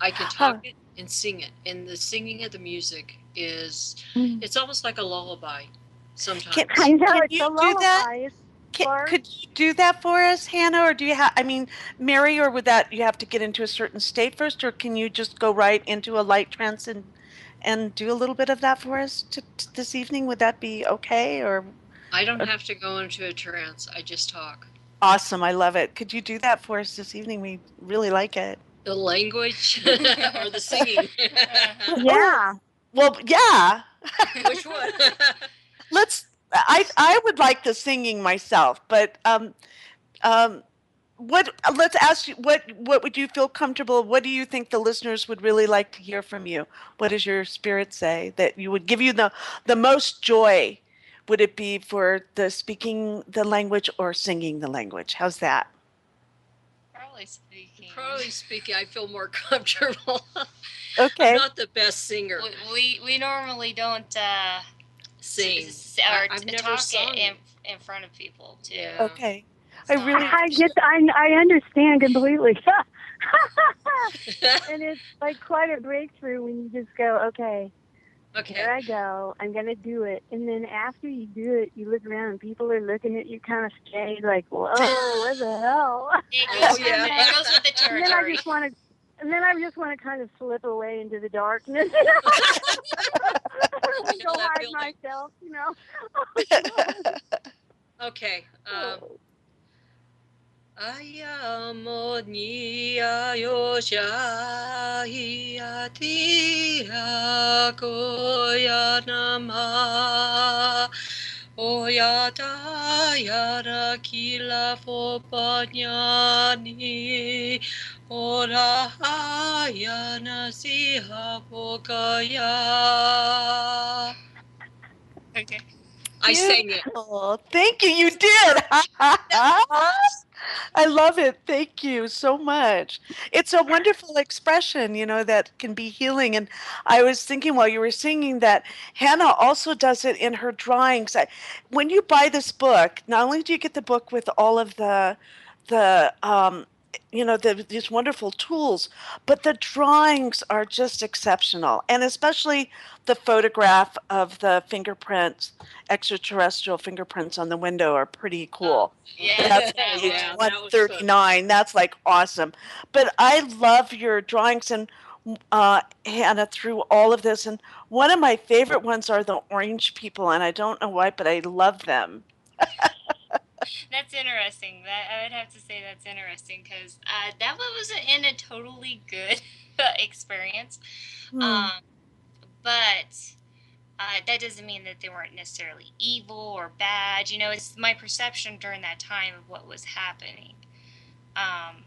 D: I can talk it and sing it. And the singing of the music it's almost like a lullaby sometimes.
F: I know,
A: Can
F: it's
A: you
F: a
A: do
F: lullaby.
A: that? Could you do that for us, Hannah? Or do you have, Mary, or would that, you have to get into a certain state first, or can you just go right into a light trance and do a little bit of that for us this evening? Would that be okay? Or
D: I don't have to go into a trance. I just talk.
A: Awesome. I love it. Could you do that for us this evening? We really like it.
D: The language or the singing?
F: Yeah.
A: Well, yeah.
D: Which one?
A: I would like the singing myself, but let's ask you, what would you feel comfortable? What do you think the listeners would really like to hear from you? What does your spirit say that you would give you the most joy? Would it be for the speaking the language or singing the language? How's that?
D: Probably speaking. I feel more comfortable.
A: Okay.
D: I'm not the best singer.
E: We normally don't
D: sing
E: or
D: I've never
E: talk
D: sung.
E: in front of people too.
D: Yeah.
A: Okay.
F: I understand completely. And it's like quite a breakthrough when you just go, okay, here I go, I'm going to do it. And then after you do it, you look around and people are looking at you kind of strange, like, whoa, what the hell?
E: It goes with the territory.
F: And then I just want to kind of slip away into the darkness. Go hide myself,
D: Okay. Ayamonia yosha hiatia koyanama oyata yara kila fopanyani ora yana siha pokaya. Okay. I sang it.
A: Beautiful. Thank you. You did. I love it. Thank you so much. It's a wonderful expression, that can be healing. And I was thinking while you were singing that Hannah also does it in her drawings. When you buy this book, not only do you get the book with all of these wonderful tools, but the drawings are just exceptional. And especially the photograph of the fingerprints, extraterrestrial fingerprints on the window are pretty cool.
D: Yeah.
A: That's
C: That
A: page
C: one.
D: That was fun.
A: 139. That's like awesome. But I love your drawings and Hannah through all of this. And one of my favorite ones are the orange people, and I don't know why, but I love them.
E: That's interesting. That I would have to say that's interesting because that one was in a totally good experience.
A: Hmm.
E: Um, but that doesn't mean that they weren't necessarily evil or bad. It's my perception during that time of what was happening. Um,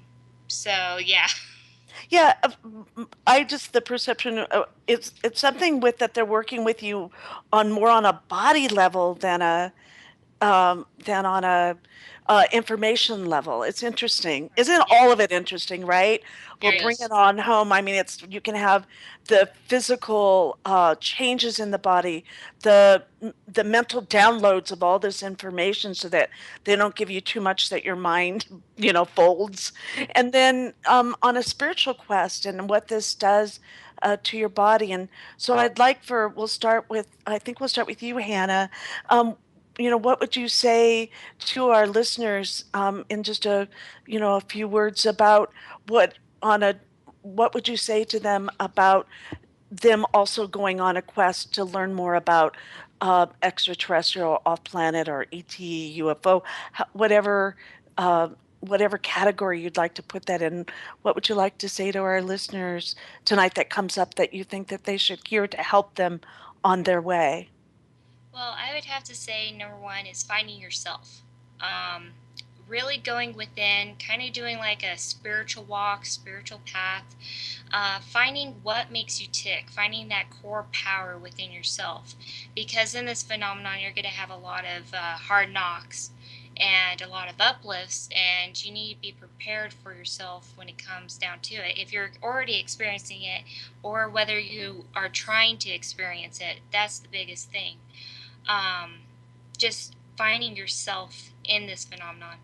E: so yeah.
A: Yeah, I just the perception it's something with that they're working with you on more on a body level than on a information level. It's interesting. Isn't
E: Yeah.
A: all of it interesting, right? We'll
E: Very.
A: bring
D: Yes.
A: it on home. I mean, you can have the physical changes in the body, the mental downloads of all this information, so that they don't give you too much that your mind, folds. And then on a spiritual quest and what this does to your body. And so I think we'll start with you, Hannah. Um, what would you say to our listeners in just a few words about what on a what would you say to them about them also going on a quest to learn more about extraterrestrial, off-planet, or ET, UFO, whatever uh, whatever category you'd like to put that in? What would you like to say to our listeners tonight that comes up that you think that they should hear to help them on their way?
E: Well, I would have to say number one is finding yourself. Um, really going within, kind of doing like a spiritual walk, spiritual path, finding what makes you tick, finding that core power within yourself. Because in this phenomenon, you're going to have a lot of hard knocks and a lot of uplifts, and you need to be prepared for yourself when it comes down to it. If you're already experiencing it, or whether you are trying to experience it, that's the biggest thing. um, just finding yourself in this phenomenon.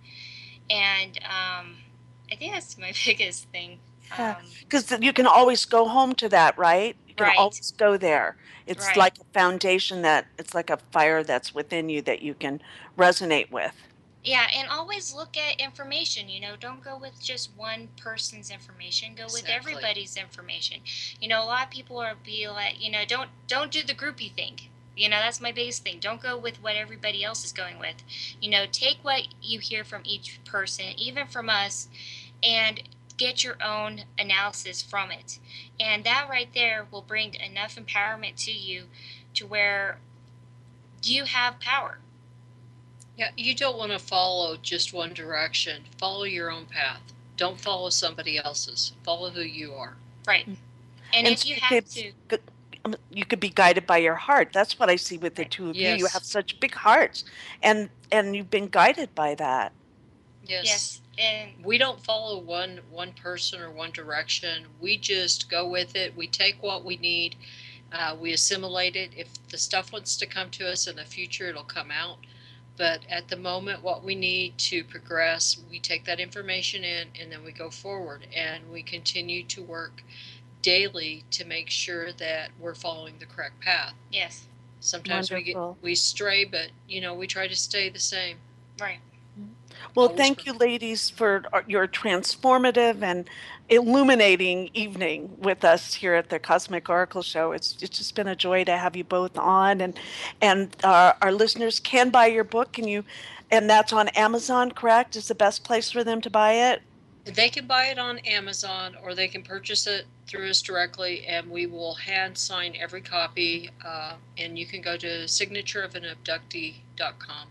E: And I think that's my biggest thing.
A: Yeah,
E: Um,
A: because you can always go home to that, right? You can
E: right,
A: always go there. It's
E: right.
A: like a foundation it's like a fire that's within you that you can resonate with.
E: Yeah, and always look at information. Don't go with just one person's information. Go with
D: Exactly.
E: everybody's information. A lot of people are be like, don't do the groupie thing. That's my biggest thing. Don't go with what everybody else is going with. Take what you hear from each person, even from us, and get your own analysis from it. And that right there will bring enough empowerment to you to where you have power.
D: Yeah, you don't want to follow just one direction. Follow your own path. Don't follow somebody else's. Follow who you are.
E: Right. And
A: And
E: if
A: so
E: you have to,
A: you could be guided by your heart. That's what I see with the
E: right.
A: two of you. You have
D: Yes.
A: such big hearts, and you've been guided by that.
D: Yes.
E: Yes. And
D: We don't follow one person or one direction. We just go with it. We take what we need. We assimilate it. If the stuff wants to come to us in the future, it'll come out. But at the moment, what we need to progress, we take that information in and then we go forward and we continue to work daily to make sure that we're following the correct path.
E: yes,
D: Sometimes
A: Wonderful.
D: we stray, but we try to stay the same.
E: right.
A: Well,
D: Always
A: thank you,
D: perfect.
A: ladies, for your transformative and illuminating evening with us here at the Cosmic Oracle Show. It's just been a joy to have you both on, and our listeners can buy your book, and that's on Amazon, correct? Is the best place for them to buy it?
D: They can buy it on Amazon or they can purchase it through us directly, and we will hand sign every copy. And you can go to signatureofanabductee.com.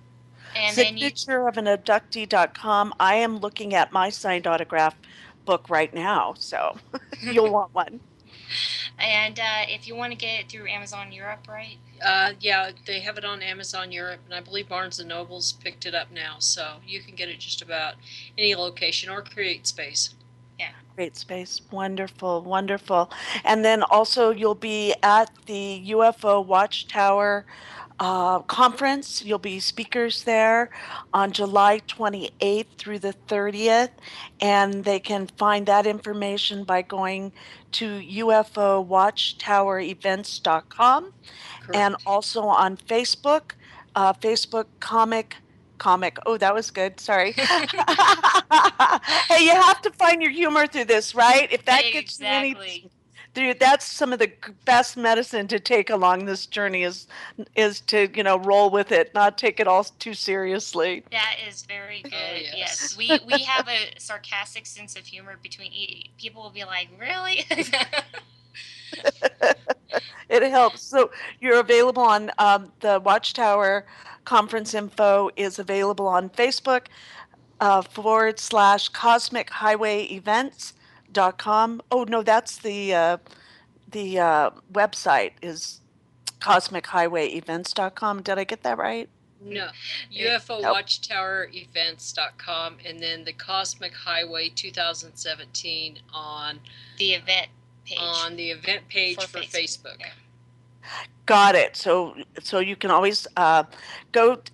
E: And then you
A: Signatureofanabductee.com. I am looking at my signed autograph book right now, so you'll want one.
E: and if you want to get it through Amazon Europe, right?
D: Yeah, they have it on Amazon Europe, and I believe Barnes and Noble's picked it up now, so you can get it just about any location or Create Space.
A: Great space. Wonderful, wonderful. And then also you'll be at the UFO Watchtower conference. You'll be speakers there on July 28th through the 30th. And they can find that information by going to UFOWatchtowerEvents.com and
D: Correct.
A: also on Facebook, Facebook comic. Oh, that was good. Sorry. Hey, you have to find your humor through this, right? If that gets you
E: Exactly.
A: anything, dude, that's some of the best medicine to take along this journey is to, roll with it, not take it all too seriously.
E: That is very good.
D: Oh,
E: Yes,
D: yes.
E: we have a sarcastic sense of humor between people will be like, really?
A: It helps. So you're available on the Watchtower conference info is available on Facebook / Cosmic Highway Events.com. Oh, no, that's the website is cosmichighwayevents.com. Did I get that right?
D: No,
A: Nope.
D: UFOWatchtowerEvents.com, and then the Cosmic Highway 2017 on
E: The event page.
D: the event page
E: For
D: for
E: Facebook.
D: Facebook.
E: Yeah.
A: Got it. So you can always go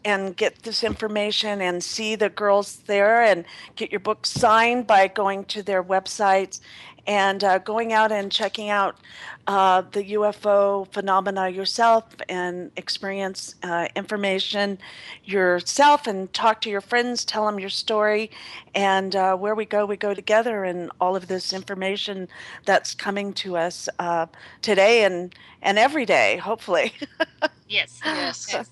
A: and get this information and see the girls there and get your book signed by going to their websites and going out and checking out the UFO phenomena yourself and experience information yourself and talk to your friends, tell them your story, and where we go together, and all of this information that's coming to us today and every day, hopefully.
E: Yes.
D: Yes.
E: Yes.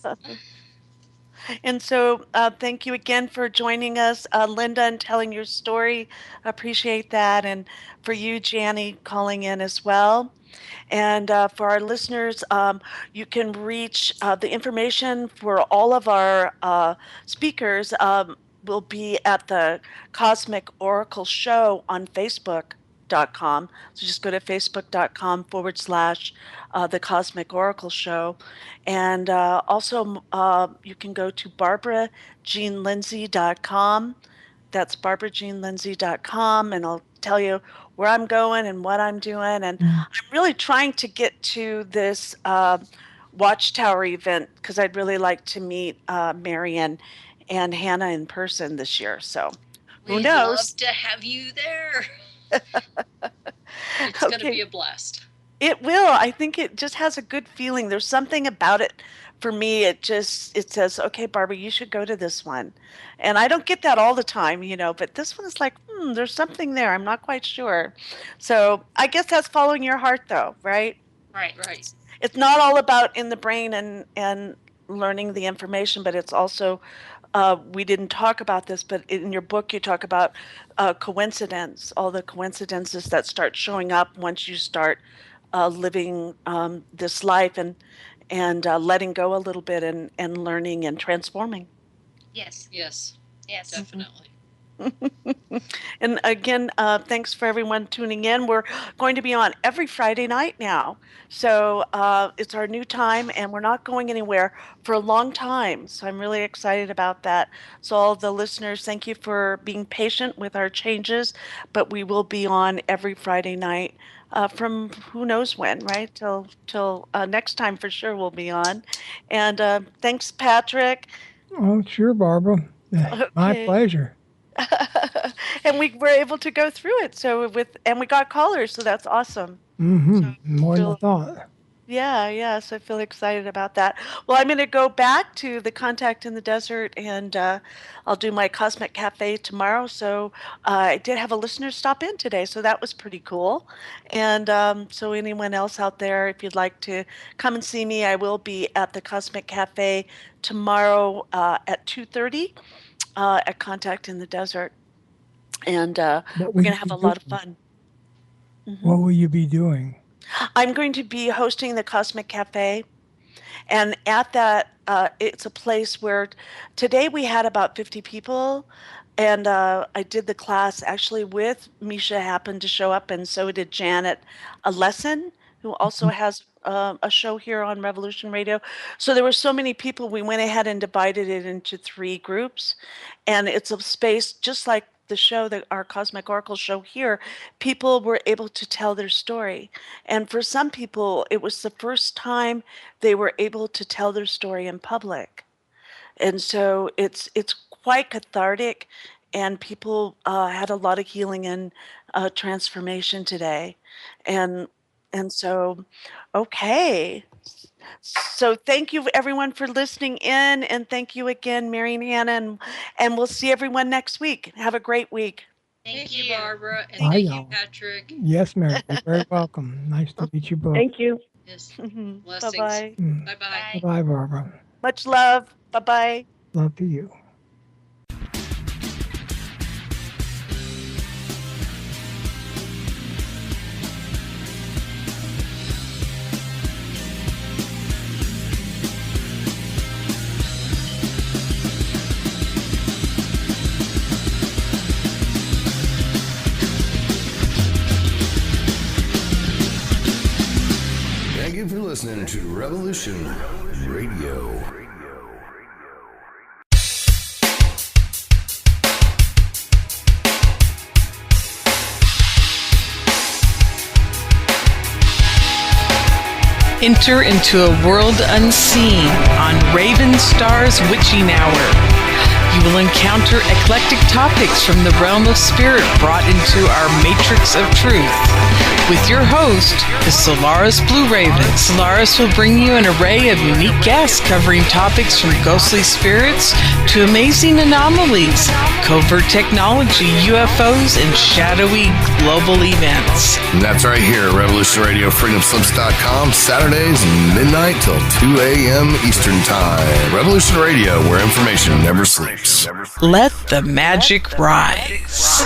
A: And so, thank you again for joining us, Linda, and telling your story. Appreciate that. And for you, Janny, calling in as well. And for our listeners, you can reach the information for all of our speakers will be at the Cosmic Oracle Show on Facebook.com. So just go to facebook.com / the Cosmic Oracle Show. And also, you can go to barbarajeanlindsey.com. That's barbarajeanlindsey.com, and I'll tell you where I'm going and what I'm doing. And I'm really trying to get to this Watchtower event because I'd really like to meet Marion and Hannah in person this year. So who
D: We'd
A: knows?
D: love to have you there. It's going to be a blast.
A: It will. I think it just has a good feeling. There's something about it for me. It says, okay, Barbara, you should go to this one. And I don't get that all the time, but this one is like, there's something there. I'm not quite sure. So I guess that's following your heart though, right?
D: Right.
A: It's not all about in the brain and learning the information, but it's also we didn't talk about this, but in your book you talk about coincidence, all the coincidences that start showing up once you start living this life and letting go a little bit and learning and transforming.
E: Yes.
D: Yes,
E: Yes.
D: definitely.
A: And again, thanks for everyone tuning in. We're going to be on every Friday night now. So it's our new time, and we're not going anywhere for a long time. So I'm really excited about that. So, all the listeners, thank you for being patient with our changes, but we will be on every Friday night. From who knows when, right? Till next time for sure we'll be on. And thanks, Patrick.
B: Oh, sure, Barbara. My
A: Okay.
B: pleasure.
A: And we were able to go through it. So and we got callers, so that's awesome.
B: More than I
A: Feel
B: thought.
A: Yeah, so I feel excited about that. Well, I'm going to go back to the Contact in the Desert, and I'll do my Cosmic Cafe tomorrow. So I did have a listener stop in today, so that was pretty cool. And so anyone else out there, if you'd like to come and see me, I will be at the Cosmic Cafe tomorrow at 2:30 at Contact in the Desert, and
B: What
A: we're
B: will
A: going
B: you
A: to have a
B: be
A: lot of
B: doing?
A: fun.
B: What will you be doing?
A: I'm going to be hosting the Cosmic Cafe. And at that, it's a place where today we had about 50 people. And I did the class actually with Misha happened to show up, and so did Janet a lesson, who also has a show here on Revolution Radio. So there were so many people, we went ahead and divided it into 3 groups. And it's a space just like the show that our Cosmic Oracle show here, people were able to tell their story. And for some people, it was the first time they were able to tell their story in public. And so it's quite cathartic, and people had a lot of healing and transformation today. And and so, okay. So thank you everyone for listening in, and thank you again, Mary and Hannah, and we'll see everyone next week. Have a great week.
D: Thank you, Barbara, and
B: Bye,
D: thank you,
B: y'all.
D: Patrick.
B: Yes, Mary. You're very welcome. Nice to meet you both.
G: Thank you.
D: Yes,
A: Bye
D: blessings.
A: bye.
D: Bye-bye.
E: Bye.
B: Bye, Barbara.
A: Much love. Bye bye.
B: Love to you.
H: Thank you for listening to Revolution Radio.
I: Enter into a world unseen on Raven Star's Witching Hour. You will encounter eclectic topics from the realm of spirit brought into our matrix of truth. With your host, the Solaris Blue Raven. Solaris will bring you an array of unique guests covering topics from ghostly spirits to amazing anomalies, covert technology, UFOs, and shadowy global events.
H: And that's right here at Revolution Radio, freedomslips.com, Saturdays, midnight till 2 a.m. Eastern Time. Revolution Radio, where information never sleeps.
I: Let the magic rise.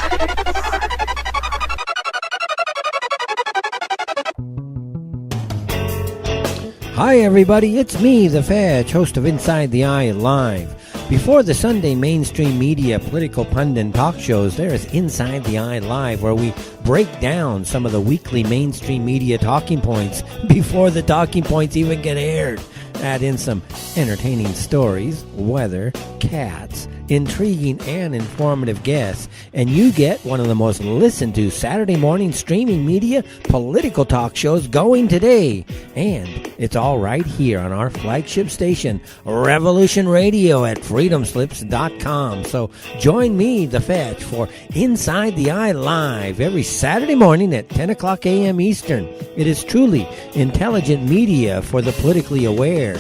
J: Hi everybody, it's me, the Fetch, host of Inside the Eye Live. Before the Sunday mainstream media political pundit talk shows, there is Inside the Eye Live, where we break down some of the weekly mainstream media talking points before the talking points even get aired. Add in some entertaining stories, weather, cats, intriguing and informative guests, and you get one of the most listened to Saturday morning streaming media political talk shows going today. And it's all right here on our flagship station, Revolution Radio at freedomslips.com. So join me, the Fetch, for Inside the Eye Live every Saturday morning at 10 o'clock a.m. Eastern. It is truly intelligent media for the politically aware.